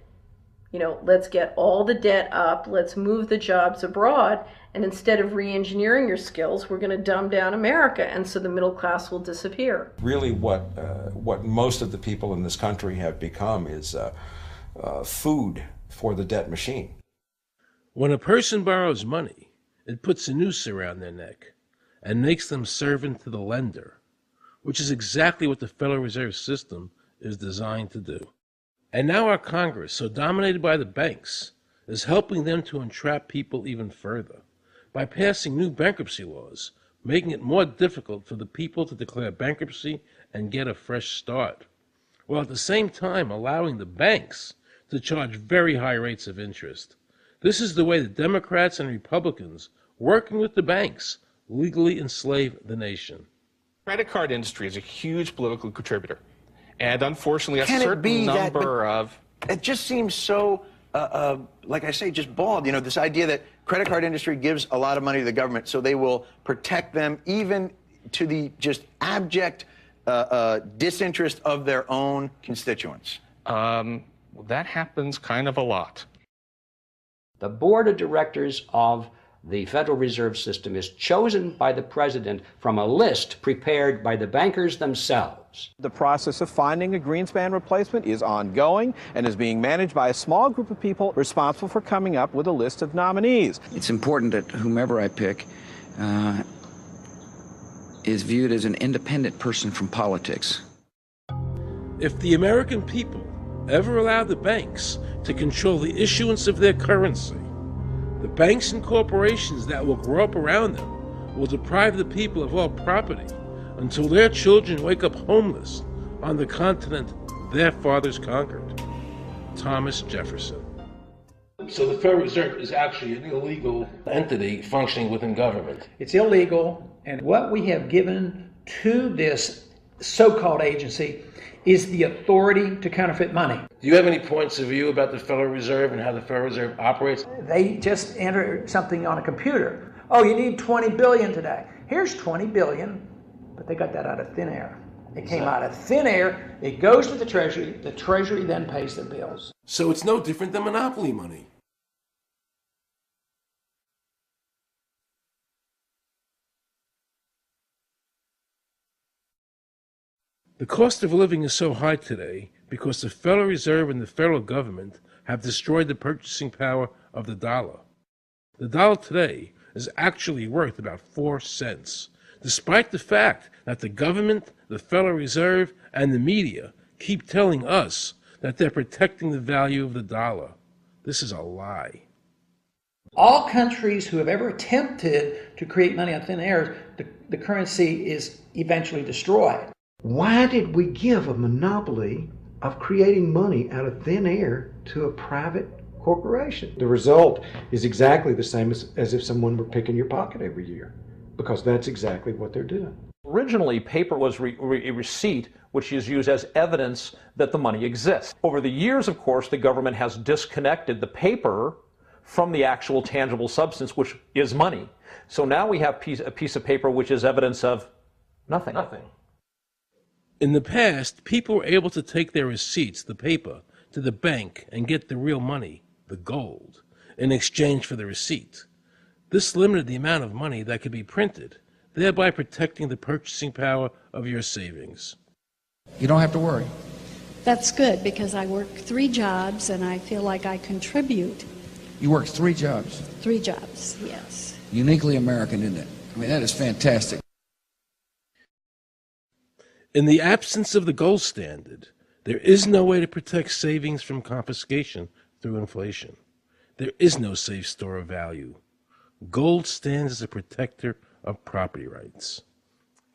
Let's get all the debt up, let's move the jobs abroad, and instead of re-engineering your skills, we're going to dumb down America, and so the middle class will disappear. Really what most of the people in this country have become is food for the debt machine. When a person borrows money, it puts a noose around their neck and makes them servant to the lender, which is exactly what the Federal Reserve System is designed to do. And now our Congress, so dominated by the banks, is helping them to entrap people even further by passing new bankruptcy laws, making it more difficult for the people to declare bankruptcy and get a fresh start, while at the same time allowing the banks to charge very high rates of interest. This is the way the Democrats and Republicans, working with the banks, legally enslave the nation. Credit card industry is a huge political contributor. And unfortunately, a certain number of... It just seems so, like I say, just bald. This idea that credit card industry gives a lot of money to the government so they will protect them even to the just abject disinterest of their own constituents. That happens kind of a lot. The board of directors of the Federal Reserve System is chosen by the president from a list prepared by the bankers themselves. The process of finding a Greenspan replacement is ongoing and is being managed by a small group of people responsible for coming up with a list of nominees. It's important that whomever I pick is viewed as an independent person from politics. If the American people ever allow the banks to control the issuance of their currency, the banks and corporations that will grow up around them will deprive the people of all property until their children wake up homeless on the continent their fathers conquered. Thomas Jefferson. So the Federal Reserve is actually an illegal entity functioning within government. It's illegal, and what we have given to this so-called agency is the authority to counterfeit money. Do you have any points of view about the Federal Reserve and how the Federal Reserve operates? They just enter something on a computer. Oh, you need 20 billion today. Here's 20 billion, but they got that out of thin air. It came out of thin air, it goes to the Treasury then pays their bills. So it's no different than monopoly money. The cost of living is so high today because the Federal Reserve and the federal government have destroyed the purchasing power of the dollar. The dollar today is actually worth about 4 cents, despite the fact that the government, the Federal Reserve, and the media keep telling us that they're protecting the value of the dollar. This is a lie. All countries who have ever attempted to create money on thin air, the currency is eventually destroyed. Why did we give a monopoly of creating money out of thin air to a private corporation? The result is exactly the same as if someone were picking your pocket every year, because that's exactly what they're doing. Originally, paper was a receipt which is used as evidence that the money exists. Over the years, of course, the government has disconnected the paper from the actual tangible substance, which is money. So now we have a piece of paper which is evidence of nothing. In the past, people were able to take their receipts, the paper, to the bank and get the real money, the gold, in exchange for the receipt. This limited the amount of money that could be printed, thereby protecting the purchasing power of your savings. You don't have to worry. That's good, because I work 3 jobs and I feel like I contribute. You work 3 jobs. 3 jobs, yes. Uniquely American, isn't it? I mean, that is fantastic. In the absence of the gold standard, there is no way to protect savings from confiscation through inflation. There is no safe store of value. Gold stands as a protector of property rights.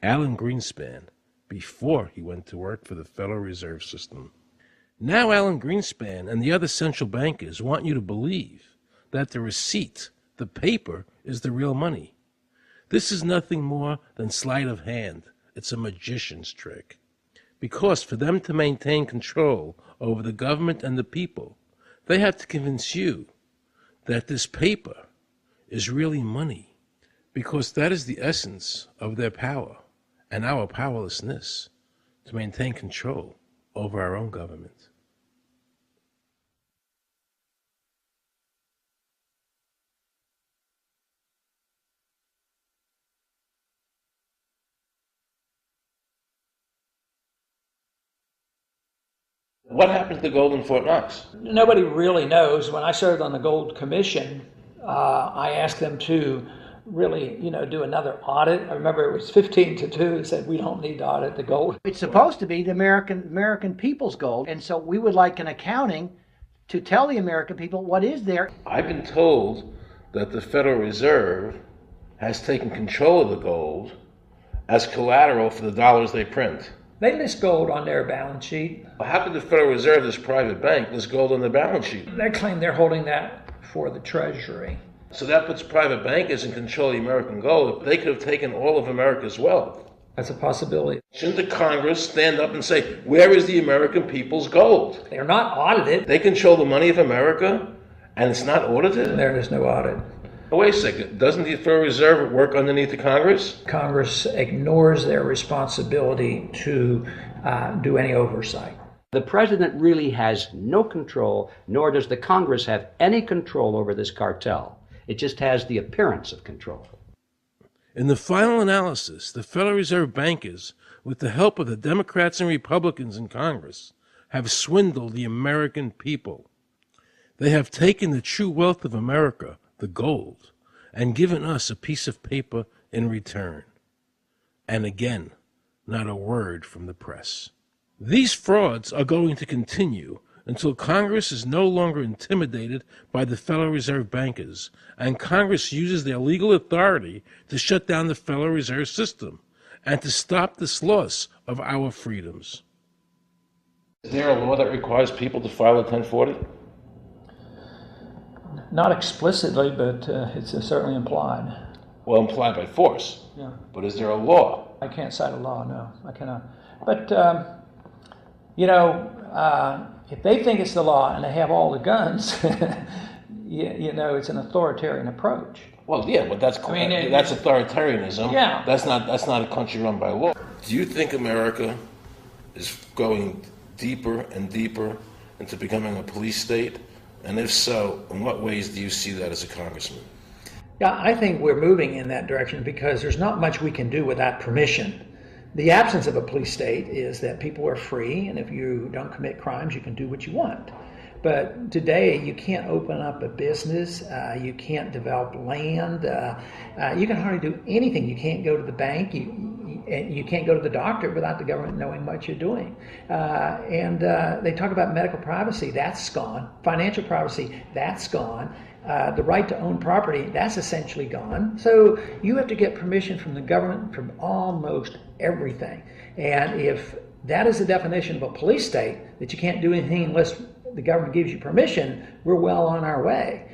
Alan Greenspan, before he went to work for the Federal Reserve System. Now Alan Greenspan and the other central bankers want you to believe that the receipt, the paper, is the real money. This is nothing more than sleight of hand. It's a magician's trick. Because for them to maintain control over the government and the people, they have to convince you that this paper is really money, because that is the essence of their power and our powerlessness to maintain control over our own government. What happened to the gold in Fort Knox? Nobody really knows. When I served on the Gold Commission, I asked them to really, do another audit. I remember it was 15-2. They said, we don't need to audit the gold. It's supposed to be the American people's gold, and so we would like an accounting to tell the American people what is there. I've been told that the Federal Reserve has taken control of the gold as collateral for the dollars they print. They list gold on their balance sheet. How could the Federal Reserve, this private bank, list gold on their balance sheet? They claim they're holding that for the Treasury. So that puts private bankers in control of the American gold. They could have taken all of America's wealth. That's a possibility. Shouldn't the Congress stand up and say, where is the American people's gold? They're not audited. They control the money of America, and it's not audited? There is no audit. Oh, wait a second. Doesn't the Federal Reserve work underneath the Congress? Congress ignores their responsibility to do any oversight. The president really has no control, nor does the Congress have any control over this cartel. It just has the appearance of control. In the final analysis, the Federal Reserve bankers, with the help of the Democrats and Republicans in Congress, have swindled the American people. They have taken the true wealth of America, the gold, and given us a piece of paper in return. And again, not a word from the press. These frauds are going to continue until Congress is no longer intimidated by the Federal Reserve bankers, and Congress uses their legal authority to shut down the Federal Reserve System and to stop this loss of our freedoms. Is there a law that requires people to file a 1040? Not explicitly, but it's certainly implied. Well, implied by force. Yeah. But is there a law? I can't cite a law, no. I cannot. But, if they think it's the law and they have all the guns, it's an authoritarian approach. Well, yeah, but that's authoritarianism. Yeah. That's not a country run by law. Do you think America is going deeper and deeper into becoming a police state? And if so, in what ways do you see that as a congressman? Yeah, I think we're moving in that direction because there's not much we can do without permission. The absence of a police state is that people are free, and if you don't commit crimes, you can do what you want. But today, you can't open up a business, you can't develop land, you can hardly do anything. You can't go to the bank. And you can't go to the doctor without the government knowing what you're doing. They talk about medical privacy, that's gone. Financial privacy, that's gone. The right to own property, that's essentially gone. So you have to get permission from the government from almost everything. And if that is the definition of a police state, that you can't do anything unless the government gives you permission, we're well on our way.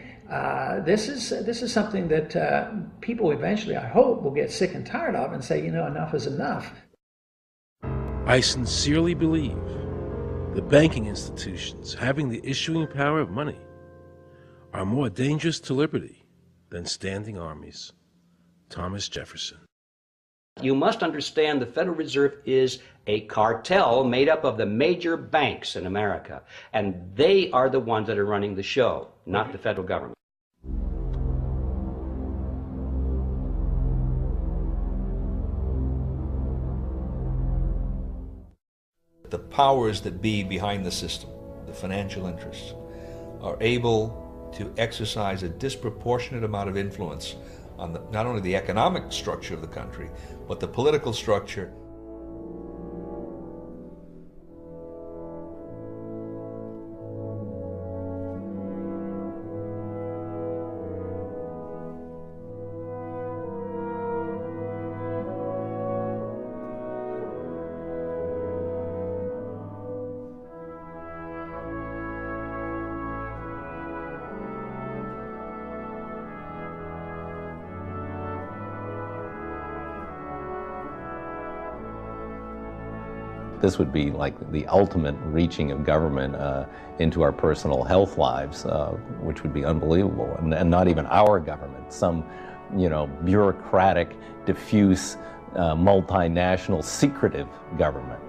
This is something that people eventually, I hope, will get sick and tired of and say, enough is enough. I sincerely believe the banking institutions having the issuing power of money are more dangerous to liberty than standing armies. Thomas Jefferson. You must understand the Federal Reserve is a cartel made up of the major banks in America, and they are the ones that are running the show, not the federal government. The powers that be behind the system, the financial interests, are able to exercise a disproportionate amount of influence on not only the economic structure of the country, but the political structure. This would be like the ultimate reaching of government into our personal health lives, which would be unbelievable. And not even our government, some, bureaucratic, diffuse, multinational, secretive government.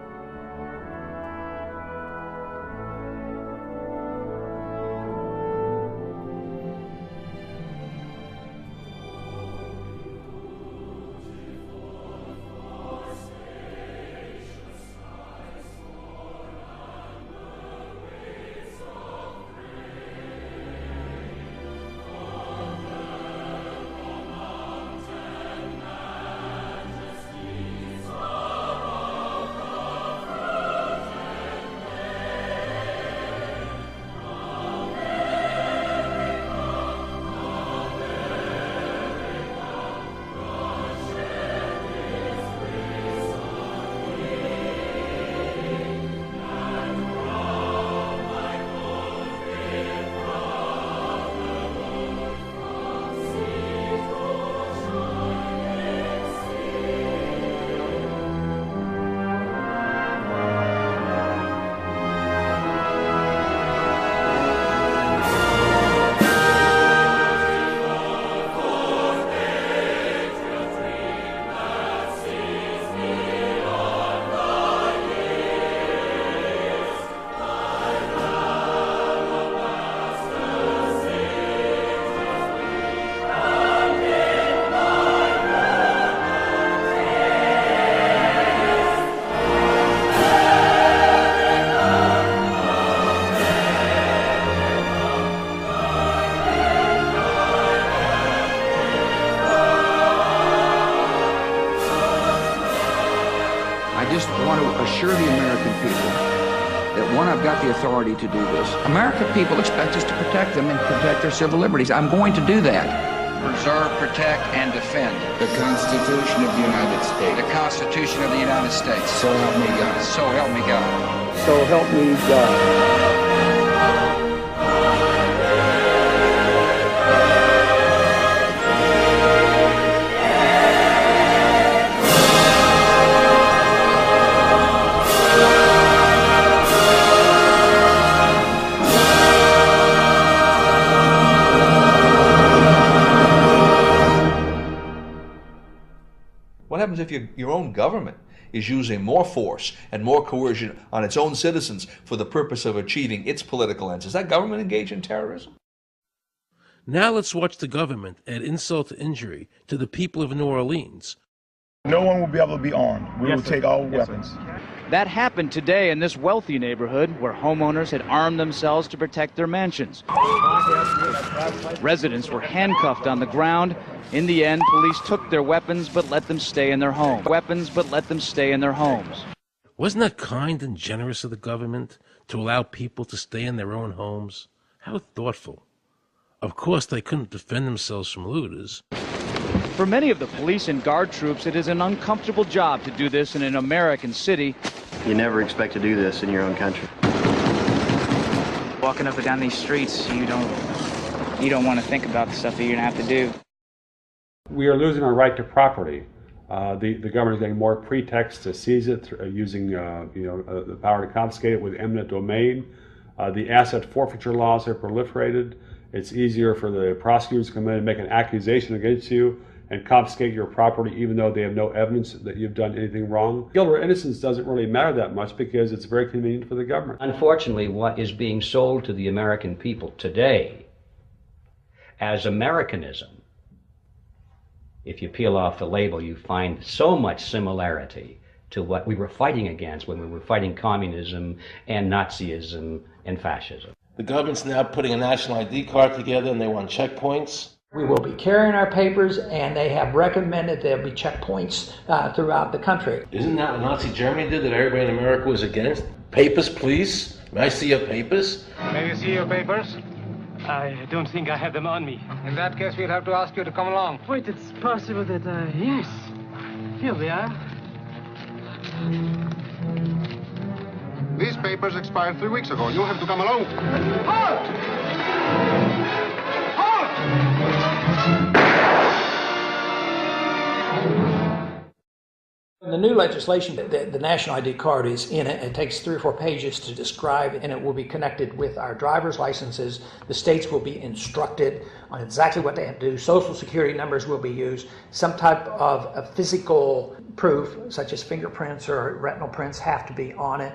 assure the American people that, one, I've got the authority to do this. American people expect us to protect them and protect their civil liberties. I'm going to do that. Preserve, protect, and defend the Constitution of the United States. The Constitution of the United States. So help me God. So help me God. So help me God. What happens if your own government is using more force and more coercion on its own citizens for the purpose of achieving its political ends? Is that government engaged in terrorism? Now let's watch the government add insult to injury to the people of New Orleans. No one will be able to be armed. We will take all weapons. That happened today in this wealthy neighborhood where homeowners had armed themselves to protect their mansions. Residents were handcuffed on the ground. In the end, police took their weapons but let them stay in their homes. Wasn't that kind and generous of the government to allow people to stay in their own homes? How thoughtful. Of course, they couldn't defend themselves from looters. For many of the police and guard troops, it is an uncomfortable job to do this in an American city. You never expect to do this in your own country. Walking up and down these streets, you don't want to think about the stuff that you're going to have to do. We are losing our right to property. The government is getting more pretexts to seize it, using the power to confiscate it with eminent domain. The asset forfeiture laws have proliferated. It's easier for the prosecutors to come in and make an accusation against you and confiscate your property even though they have no evidence that you've done anything wrong. Guilt or innocence doesn't really matter that much because it's very convenient for the government. Unfortunately, what is being sold to the American people today as Americanism, if you peel off the label, you find so much similarity to what we were fighting against when we were fighting communism and Nazism and fascism. The government's now putting a national ID card together and they want checkpoints. We will be carrying our papers, and they have recommended there'll be checkpoints throughout the country. Isn't that what Nazi Germany did that everybody in America was against? Papers, please. May I see your papers? May we see your papers? I don't think I have them on me. In that case, we'll have to ask you to come along. Wait, it's possible that, yes. Here we are. These papers expired 3 weeks ago. You have to come along. Halt! In the new legislation, the national ID card is in it. It takes 3 or 4 pages to describe, and it will be connected with our driver's licenses. The states will be instructed on exactly what they have to do. Social security numbers will be used. Some type of a physical proof, such as fingerprints or retinal prints, have to be on it.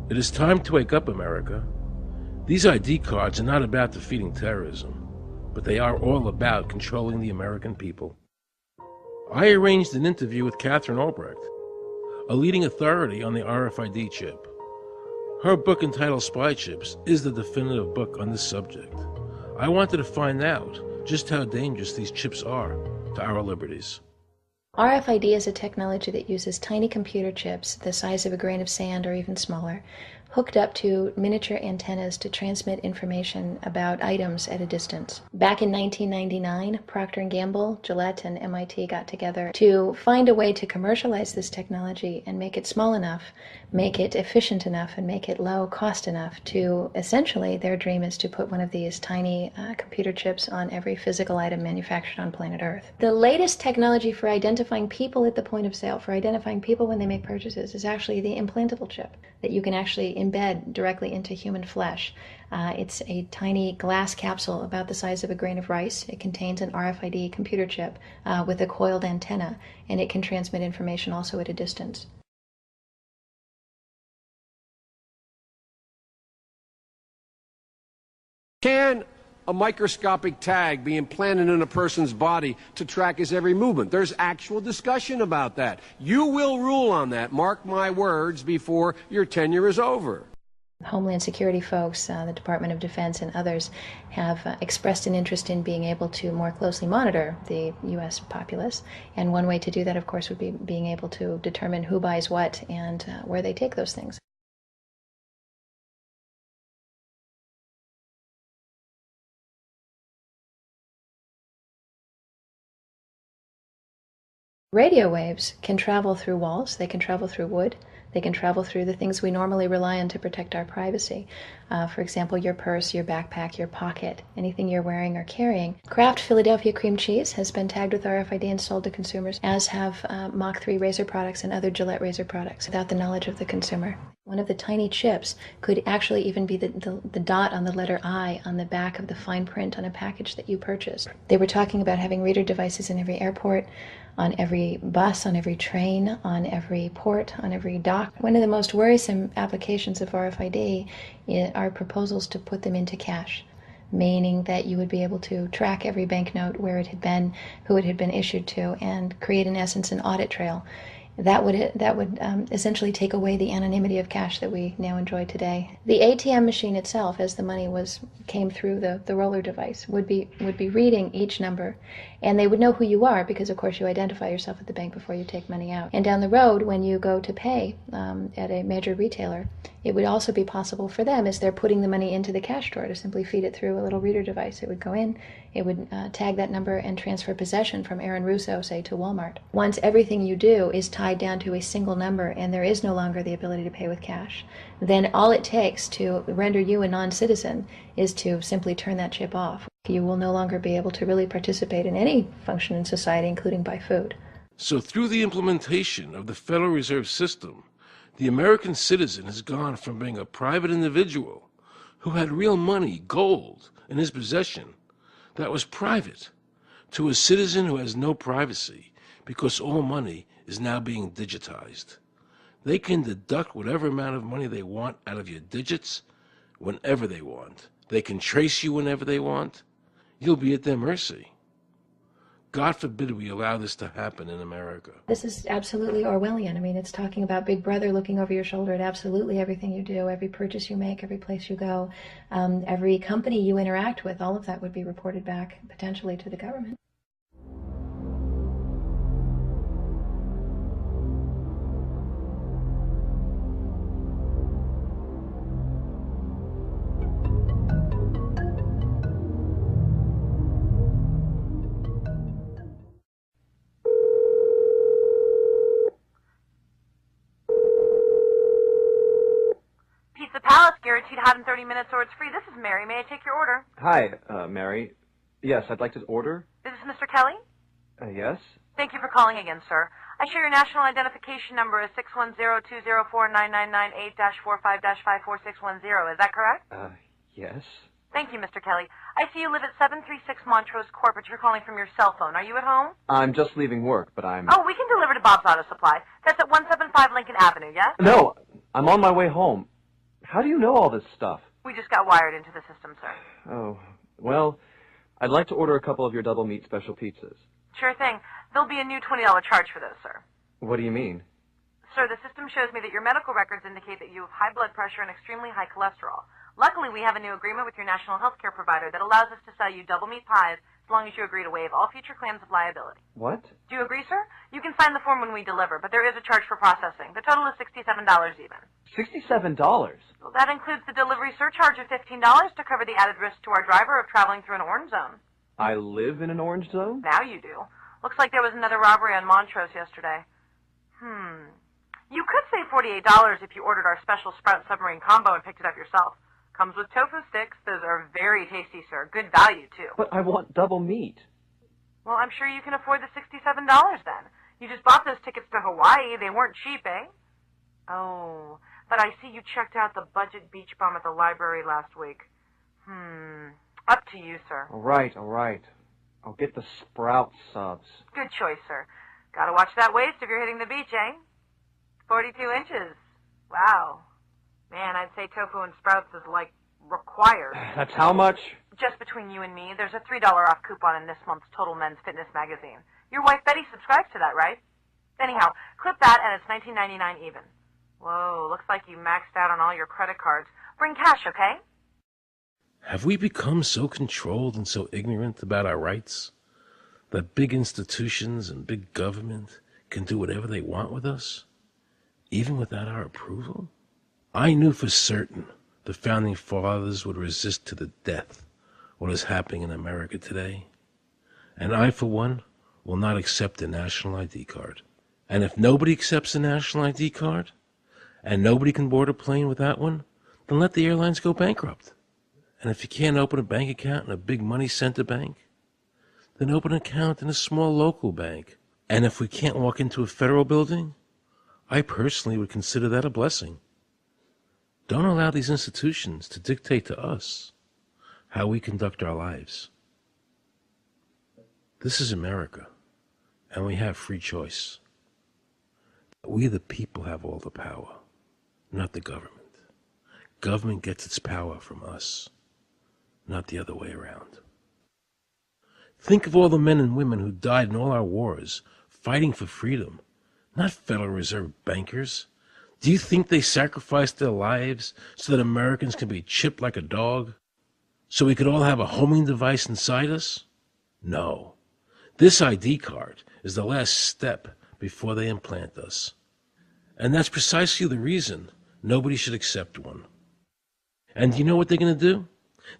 It is time to wake up, America. These ID cards are not about defeating terrorism, but they are all about controlling the American people. I arranged an interview with Catherine Albrecht, a leading authority on the RFID chip. Her book entitled Spy Chips is the definitive book on this subject. I wanted to find out just how dangerous these chips are to our liberties. RFID is a technology that uses tiny computer chips the size of a grain of sand or even smaller, hooked up to miniature antennas to transmit information about items at a distance. Back in 1999, Procter & Gamble, Gillette, and MIT got together to find a way to commercialize this technology and make it small enough, make it efficient enough, and make it low cost enough to, essentially, their dream is to put one of these tiny computer chips on every physical item manufactured on planet Earth. The latest technology for identifying people at the point of sale, for identifying people when they make purchases, is actually the implantable chip that you can actually embed directly into human flesh. It's a tiny glass capsule about the size of a grain of rice. It contains an RFID computer chip with a coiled antenna, and it can transmit information also at a distance. Can a microscopic tag be implanted in a person's body to track his every movement? There's actual discussion about that. You will rule on that, mark my words, before your tenure is over. Homeland Security folks, the Department of Defense, and others have expressed an interest in being able to more closely monitor the U.S. populace. And one way to do that, of course, would be being able to determine who buys what and where they take those things. Radio waves can travel through walls, they can travel through wood, They can travel through the things we normally rely on to protect our privacy. For example, your purse, your backpack, your pocket, anything you're wearing or carrying. Kraft Philadelphia cream cheese has been tagged with RFID and sold to consumers, as have Mach 3 razor products and other Gillette razor products, without the knowledge of the consumer. One of the tiny chips could actually even be the dot on the letter I on the back of the fine print on a package that you purchased. They were talking about having reader devices in every airport, on every bus, on every train, on every port, on every dock. One of the most worrisome applications of RFID are proposals to put them into cash, meaning that you would be able to track every banknote, where it had been, who it had been issued to, and create, in essence, an audit trail. That would essentially take away the anonymity of cash that we now enjoy today. The ATM machine itself, as the money came through the roller device, would be reading each number, and they would know who you are because, of course, you identify yourself at the bank before you take money out. And down the road, when you go to pay at a major retailer, it would also be possible for them, as they're putting the money into the cash drawer, to simply feed it through a little reader device. It would go in, it would tag that number and transfer possession from Aaron Russo, say, to Walmart. Once everything you do is tied down to a single number and there is no longer the ability to pay with cash, then all it takes to render you a non-citizen is to simply turn that chip off. You will no longer be able to really participate in any function in society, including buy food. So through the implementation of the Federal Reserve System, the American citizen has gone from being a private individual who had real money, gold, in his possession that was private, to a citizen who has no privacy because all money is now being digitized. They can deduct whatever amount of money they want out of your digits whenever they want. They can trace you whenever they want. You'll be at their mercy. God forbid we allow this to happen in America. This is absolutely Orwellian. I mean, it's talking about Big Brother looking over your shoulder at absolutely everything you do, every purchase you make, every place you go, every company you interact with. All of that would be reported back potentially to the government. Guaranteed hot in 30 minutes or it's free. This is Mary. May I take your order? Hi, Mary. Yes, I'd like to order. Is this Mr. Kelly? Yes. Thank you for calling again, sir. I show your national identification number is 610-204-9998-45-54610. Is that correct? Yes. Thank you, Mr. Kelly. I see you live at 736 Montrose Court, but you're calling from your cell phone. Are you at home? I'm just leaving work, but I'm... Oh, we can deliver to Bob's Auto Supply. That's at 175 Lincoln Avenue, yes? No, I'm on my way home. How do you know all this stuff? We just got wired into the system, sir. Oh, well, I'd like to order a couple of your double meat special pizzas. Sure thing. There'll be a new $20 charge for those, sir. What do you mean? Sir, the system shows me that your medical records indicate that you have high blood pressure and extremely high cholesterol. Luckily, we have a new agreement with your national health care provider that allows us to sell you double meat pies as long as you agree to waive all future claims of liability. What? Do you agree, sir? You can sign the form when we deliver, but there is a charge for processing. The total is $67 even. $67? Well, that includes the delivery surcharge of $15 to cover the added risk to our driver of traveling through an orange zone. I live in an orange zone? Now you do. Looks like there was another robbery on Montrose yesterday. You could save $48 if you ordered our special Sprout Submarine Combo and picked it up yourself. Comes with tofu sticks. Those are very tasty, sir. Good value, too. But I want double meat. Well, I'm sure you can afford the $67 then. You just bought those tickets to Hawaii. They weren't cheap, eh? Oh, but I see you checked out the budget beach bum at the library last week. Up to you, sir. All right. I'll get the Sprout subs. Good choice, sir. Gotta watch that waist if you're hitting the beach, eh? 42 inches. Wow. Man, I'd say tofu and sprouts is, like, required. That's how much? Just between you and me, there's a $3 off coupon in this month's Total Men's Fitness magazine. Your wife Betty subscribes to that, right? Anyhow, clip that and it's $19.99 even. Whoa, looks like you maxed out on all your credit cards. Bring cash, okay? Have we become so controlled and so ignorant about our rights that big institutions and big government can do whatever they want with us, even without our approval? I knew for certain the Founding Fathers would resist to the death what is happening in America today. And I, for one, will not accept a national ID card. And if nobody accepts a national ID card, and nobody can board a plane without one, then let the airlines go bankrupt. And if you can't open a bank account in a big money center bank, then open an account in a small local bank. And if we can't walk into a federal building, I personally would consider that a blessing. Don't allow these institutions to dictate to us how we conduct our lives. This is America, and we have free choice. We the people have all the power, not the government. Government gets its power from us, not the other way around. Think of all the men and women who died in all our wars, fighting for freedom, not Federal Reserve bankers. Do you think they sacrificed their lives so that Americans can be chipped like a dog? So we could all have a homing device inside us? No. This ID card is the last step before they implant us. And that's precisely the reason nobody should accept one. And do you know what they're going to do?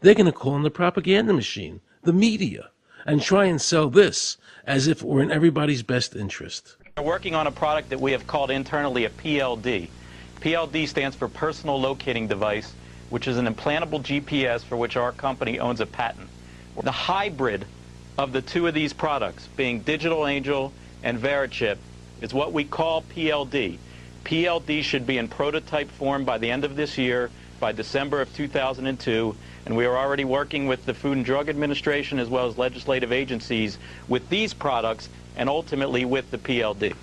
They're going to call on the propaganda machine, the media, and try and sell this as if it were in everybody's best interest. We're working on a product that we have called internally a PLD. PLD stands for Personal Locating Device, which is an implantable GPS for which our company owns a patent. The hybrid of the two of these products, being Digital Angel and Verichip, is what we call PLD. PLD should be in prototype form by the end of this year, by December of 2002, and we are already working with the Food and Drug Administration as well as legislative agencies with these products and ultimately with the PLD.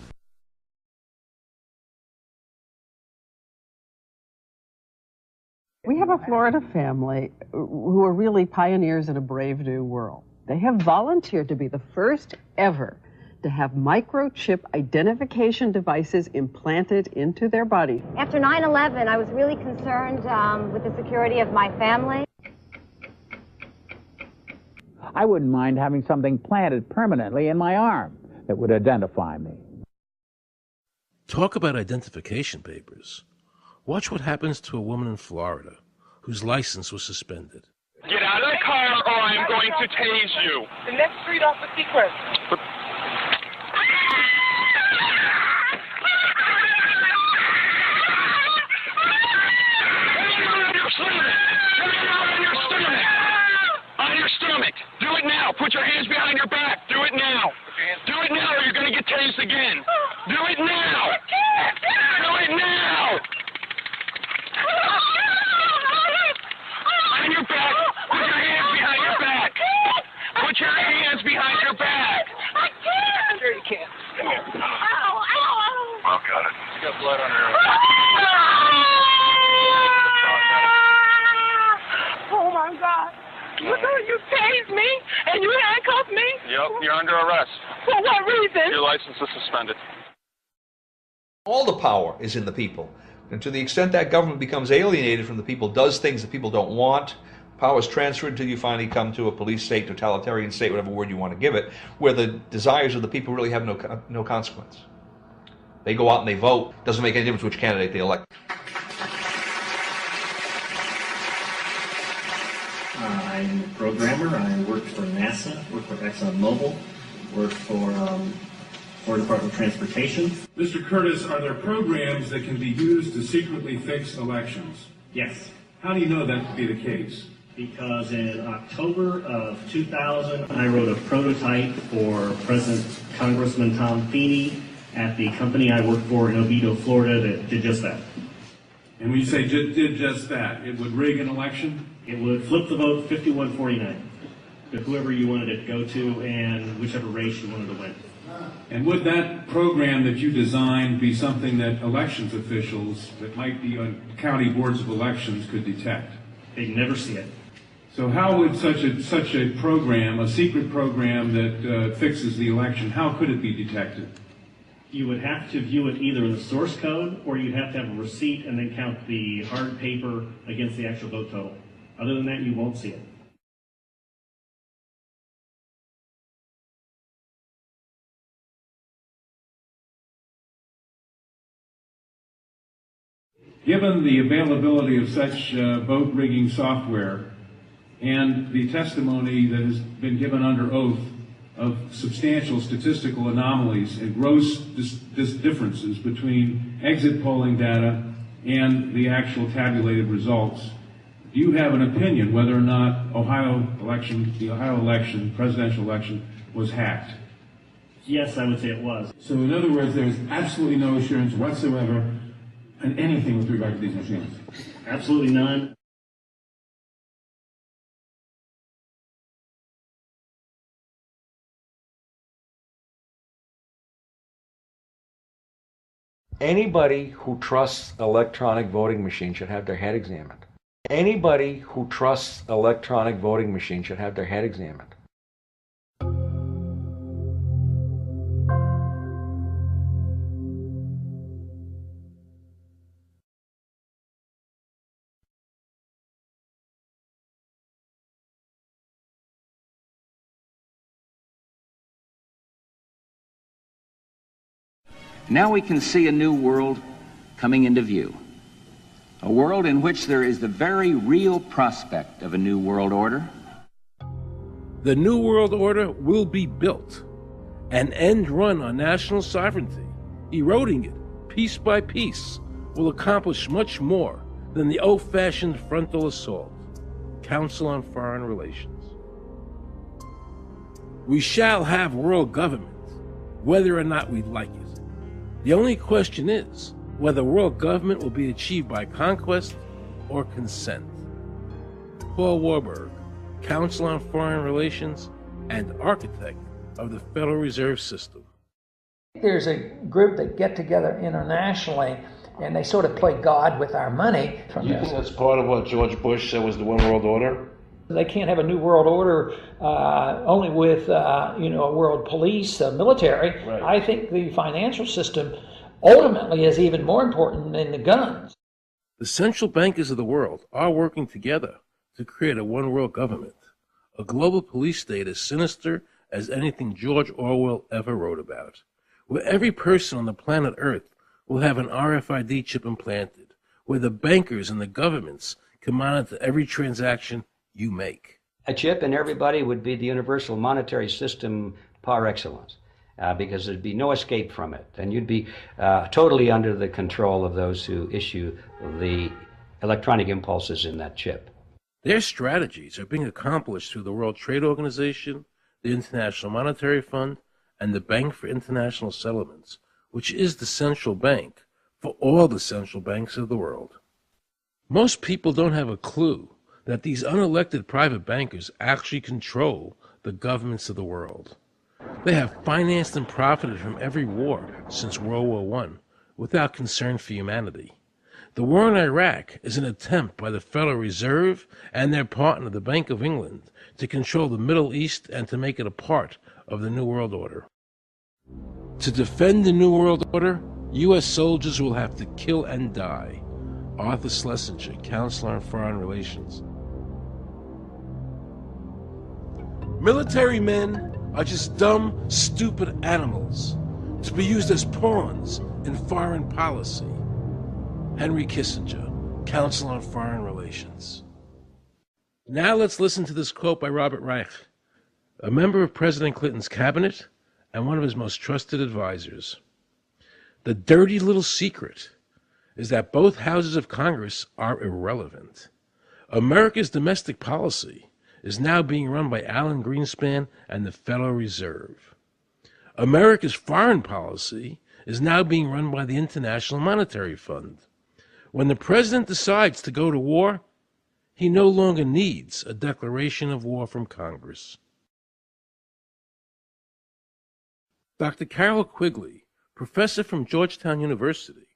We have a Florida family who are really pioneers in a brave new world. They have volunteered to be the first ever to have microchip identification devices implanted into their body. After 9/11, I was really concerned with the security of my family. I wouldn't mind having something planted permanently in my arm that would identify me. Talk about identification papers. Watch what happens to a woman in Florida whose license was suspended. Get out of the car or I'm going to tase you. The next street off the Seacrest. On your stomach. Do it now. Put your hands behind your back. Do it now. Do it now or you're going to get tased again. Do it now. Do it now. On your back. Put your hands behind your back. Put your hands behind your back. I can't. Sure you can. Come here. Ow, ow, ow. Oh, got it. You got blood on your Oh, my God. You tased me and you handcuffed me? Yep, you're under arrest. For what reason? Your license is suspended. All the power is in the people. And to the extent that government becomes alienated from the people, does things that people don't want, power is transferred until you finally come to a police state, totalitarian state, whatever word you want to give it, where the desires of the people really have no consequence. They go out and they vote. Doesn't make any difference which candidate they elect. I'm a programmer. I worked for NASA, worked for ExxonMobil, worked for Department of Transportation. Mr. Curtis, are there programs that can be used to secretly fix elections? Yes. How do you know that to be the case? Because in October of 2000, I wrote a prototype for President Congressman Tom Feeney at the company I worked for in Oviedo, Florida, that did just that. And when you say did just that, it would rig an election? It would flip the vote 51-49 to whoever you wanted it to go to and whichever race you wanted to win. And would that program that you designed be something that elections officials that might be on county boards of elections could detect? They'd never see it. So how would such a program, a secret program that fixes the election, how could it be detected? You would have to view it either in the source code or you'd have to have a receipt and then count the hard paper against the actual vote total. Other than that, you won't see it. Given the availability of such vote rigging software and the testimony that has been given under oath of substantial statistical anomalies and gross differences between exit polling data and the actual tabulated results, do you have an opinion whether or not the Ohio election, presidential election, was hacked? Yes, I would say it was. So in other words, there is absolutely no assurance whatsoever on anything with regard to these machines? Absolutely none. Anybody who trusts electronic voting machines should have their head examined. Anybody who trusts electronic voting machines should have their head examined. Now we can see a new world coming into view. A world in which there is the very real prospect of a new world order. The New World Order will be built, an end run on national sovereignty, eroding it piece by piece, will accomplish much more than the old-fashioned frontal assault. Council on Foreign Relations. We shall have world government, whether or not we like it. The only question is whether world government will be achieved by conquest or consent. Paul Warburg, Council on Foreign Relations and architect of the Federal Reserve System. There's a group that get together internationally and they sort of play God with our money. You think that's part of what George Bush said was the One World Order? They can't have a new world order only with a world police, military. Right. I think the financial system ultimately is even more important than the guns. The central bankers of the world are working together to create a one world government, a global police state as sinister as anything George Orwell ever wrote about, where every person on the planet Earth will have an RFID chip implanted, where the bankers and the governments can monitor every transaction you make. A chip in everybody would be the universal monetary system par excellence, because there'd be no escape from it. And you'd be totally under the control of those who issue the electronic impulses in that chip. Their strategies are being accomplished through the World Trade Organization, the International Monetary Fund, and the Bank for International Settlements, which is the central bank for all the central banks of the world. Most people don't have a clue that these unelected private bankers actually control the governments of the world. They have financed and profited from every war since World War I without concern for humanity. The war in Iraq is an attempt by the Federal Reserve and their partner, the Bank of England, to control the Middle East and to make it a part of the New World Order. To defend the New World Order, U.S. soldiers will have to kill and die. Arthur Schlesinger, Counselor on Foreign Relations. Military men are just dumb, stupid animals to be used as pawns in foreign policy. Henry Kissinger, Council on Foreign Relations. Now let's listen to this quote by Robert Reich, a member of President Clinton's cabinet and one of his most trusted advisors. The dirty little secret is that both houses of Congress are irrelevant. America's domestic policy is now being run by Alan Greenspan and the Federal Reserve. America's foreign policy is now being run by the International Monetary Fund. When the president decides to go to war, he no longer needs a declaration of war from Congress. Dr. Carol Quigley, professor from Georgetown University,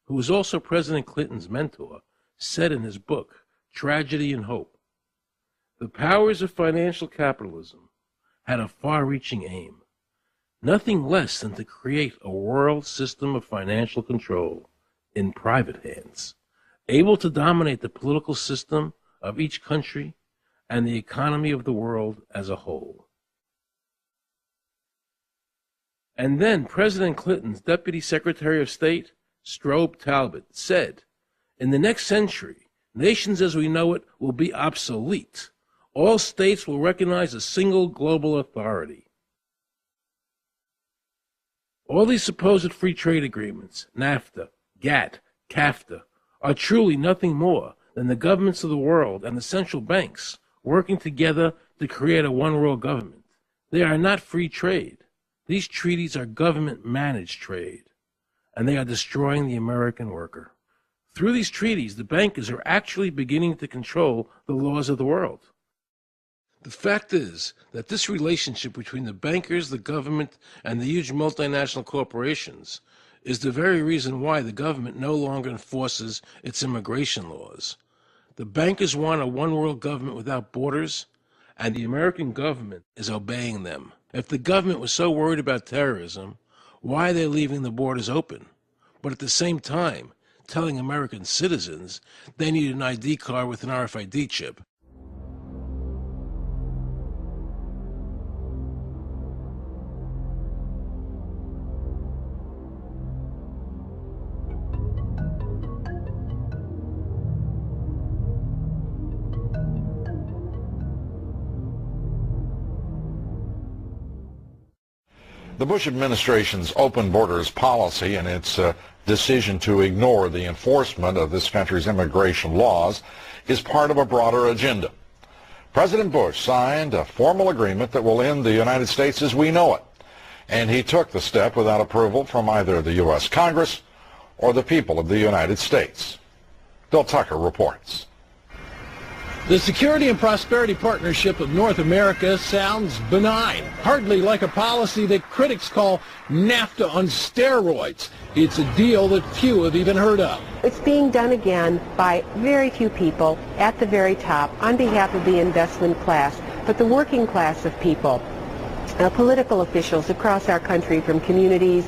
who was also President Clinton's mentor, said in his book, Tragedy and Hope, the powers of financial capitalism had a far-reaching aim, nothing less than to create a world system of financial control in private hands, able to dominate the political system of each country and the economy of the world as a whole. And then President Clinton's Deputy Secretary of State, Strobe Talbot, said, in the next century, nations as we know it will be obsolete. All states will recognize a single global authority. All these supposed free trade agreements, NAFTA, GATT, CAFTA, are truly nothing more than the governments of the world and the central banks working together to create a one-world government. They are not free trade. These treaties are government-managed trade, and they are destroying the American worker. Through these treaties, the bankers are actually beginning to control the laws of the world. The fact is that this relationship between the bankers, the government, and the huge multinational corporations is the very reason why the government no longer enforces its immigration laws. The bankers want a one-world government without borders, and the American government is obeying them. If the government was so worried about terrorism, why are they leaving the borders open? But at the same time, telling American citizens they need an ID card with an RFID chip. The Bush administration's open borders policy and its decision to ignore the enforcement of this country's immigration laws is part of a broader agenda. President Bush signed a formal agreement that will end the United States as we know it, and he took the step without approval from either the U.S. Congress or the people of the United States. Bill Tucker reports. The Security and Prosperity Partnership of North America sounds benign, hardly like a policy that critics call NAFTA on steroids. It's a deal that few have even heard of. It's being done again by very few people at the very top on behalf of the investment class, but the working class of people, political officials across our country, from communities,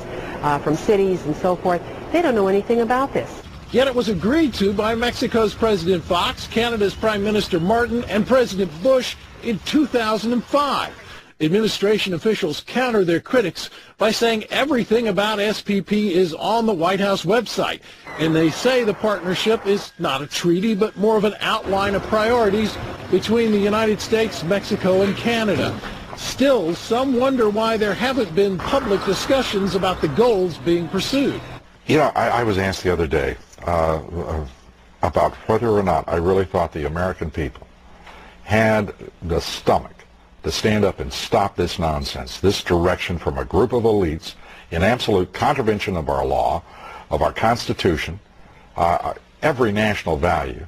from cities and so forth, they don't know anything about this. Yet it was agreed to by Mexico's President Fox, Canada's Prime Minister Martin, and President Bush in 2005. Administration officials counter their critics by saying everything about SPP is on the White House website. And they say the partnership is not a treaty, but more of an outline of priorities between the United States, Mexico, and Canada. Still, some wonder why there haven't been public discussions about the goals being pursued. You know, I was asked the other day about whether or not I really thought the American people had the stomach to stand up and stop this nonsense, this direction from a group of elites in absolute contravention of our law, of our Constitution, every national value.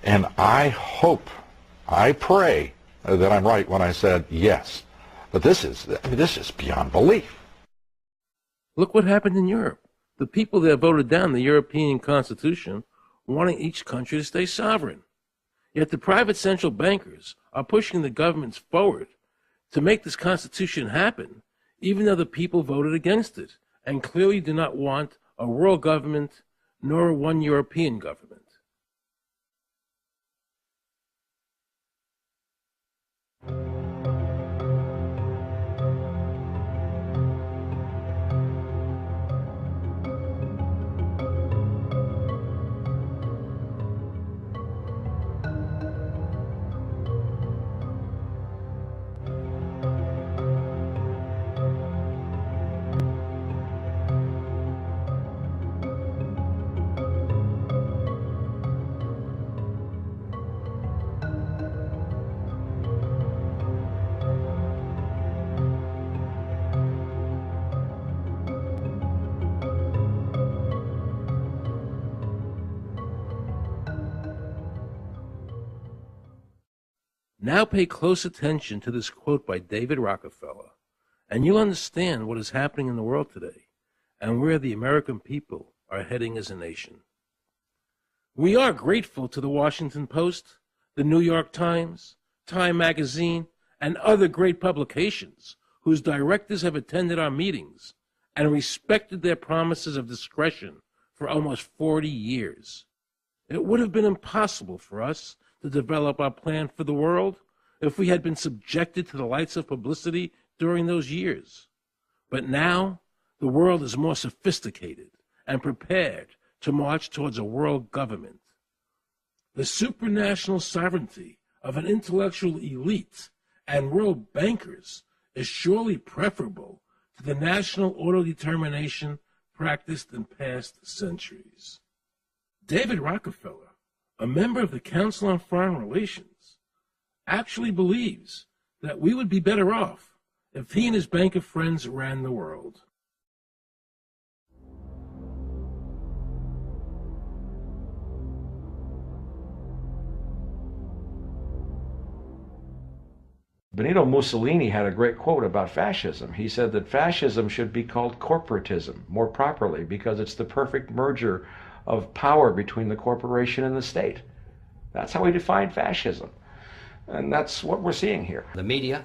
And I hope, I pray that I'm right when I said yes. But this is beyond belief. Look what happened in Europe. The people that voted down the European Constitution wanting each country to stay sovereign. Yet the private central bankers are pushing the governments forward to make this Constitution happen, even though the people voted against it and clearly do not want a world government nor one European government. Now pay close attention to this quote by David Rockefeller, and you'll understand what is happening in the world today and where the American people are heading as a nation. We are grateful to the Washington Post, the New York Times, Time Magazine, and other great publications whose directors have attended our meetings and respected their promises of discretion for almost 40 years. It would have been impossible for us to develop our plan for the world if we had been subjected to the lights of publicity during those years. But now, the world is more sophisticated and prepared to march towards a world government. The supranational sovereignty of an intellectual elite and world bankers is surely preferable to the national autodetermination practiced in past centuries. David Rockefeller, a member of the Council on Foreign Relations, actually believes that we would be better off if he and his bank of friends ran the world. Benito Mussolini had a great quote about fascism. He said that fascism should be called corporatism more properly because it's the perfect merger of power between the corporation and the state. That's how he defined fascism. And that's what we're seeing here. The media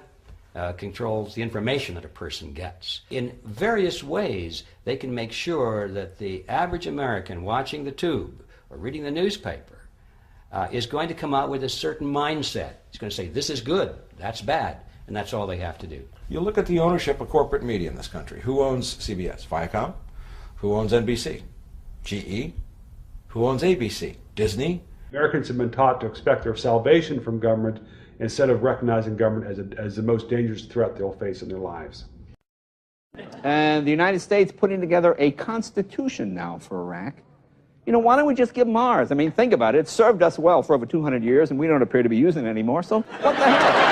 controls the information that a person gets. In various ways, they can make sure that the average American watching the tube or reading the newspaper is going to come out with a certain mindset. He's going to say, this is good, that's bad, and that's all they have to do. You look at the ownership of corporate media in this country. Who owns CBS? Viacom? Who owns NBC? GE? Who owns ABC? Disney? Americans have been taught to expect their salvation from government instead of recognizing government as the most dangerous threat they'll face in their lives. And the United States putting together a constitution now for Iraq. You know, why don't we just give them ours? I mean, think about it. It served us well for over 200 years, and we don't appear to be using it anymore, so what the hell?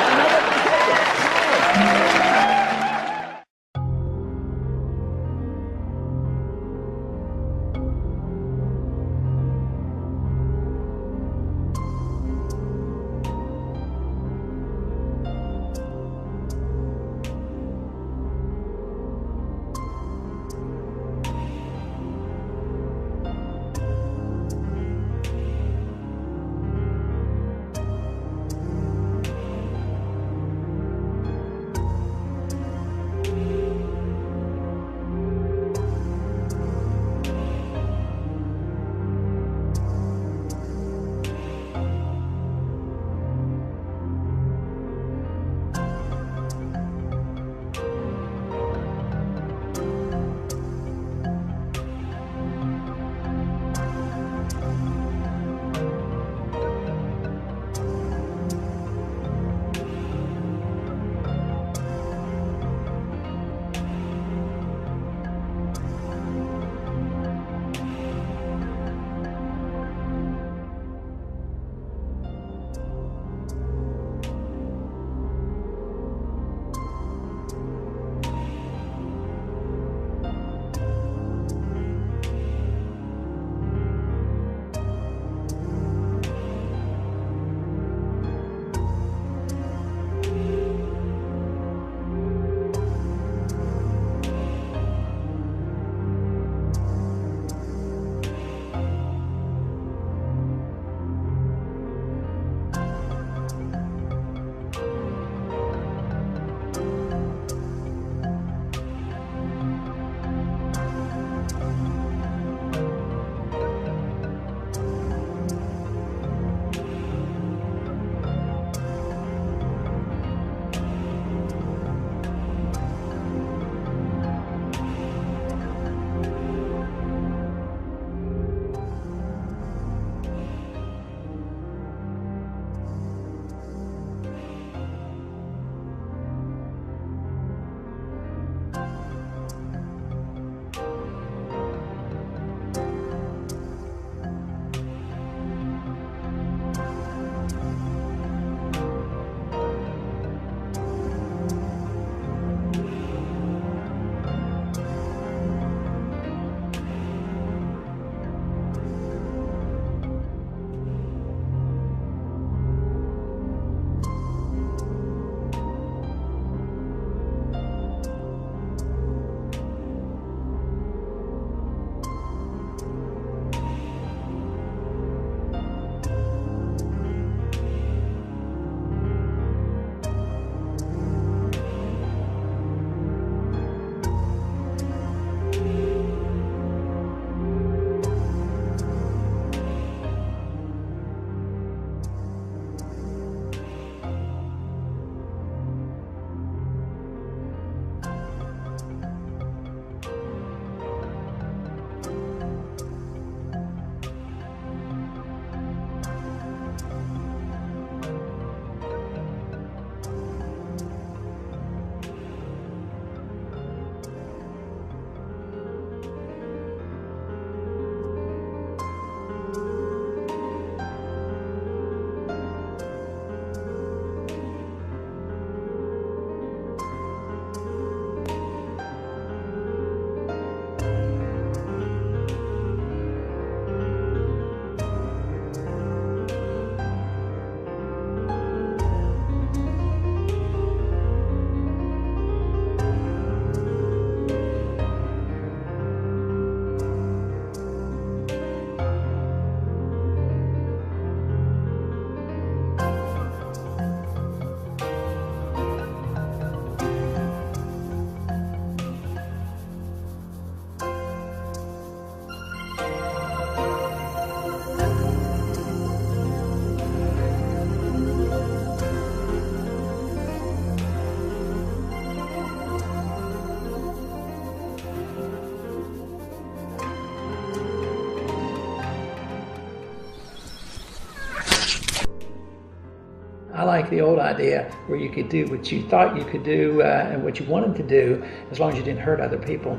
like the old idea where you could do what you thought you could do and what you wanted to do as long as you didn't hurt other people.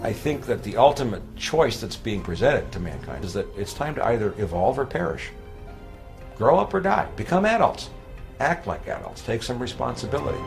I think that the ultimate choice that's being presented to mankind is that it's time to either evolve or perish. Grow up or die. Become adults. Act like adults. Take some responsibility.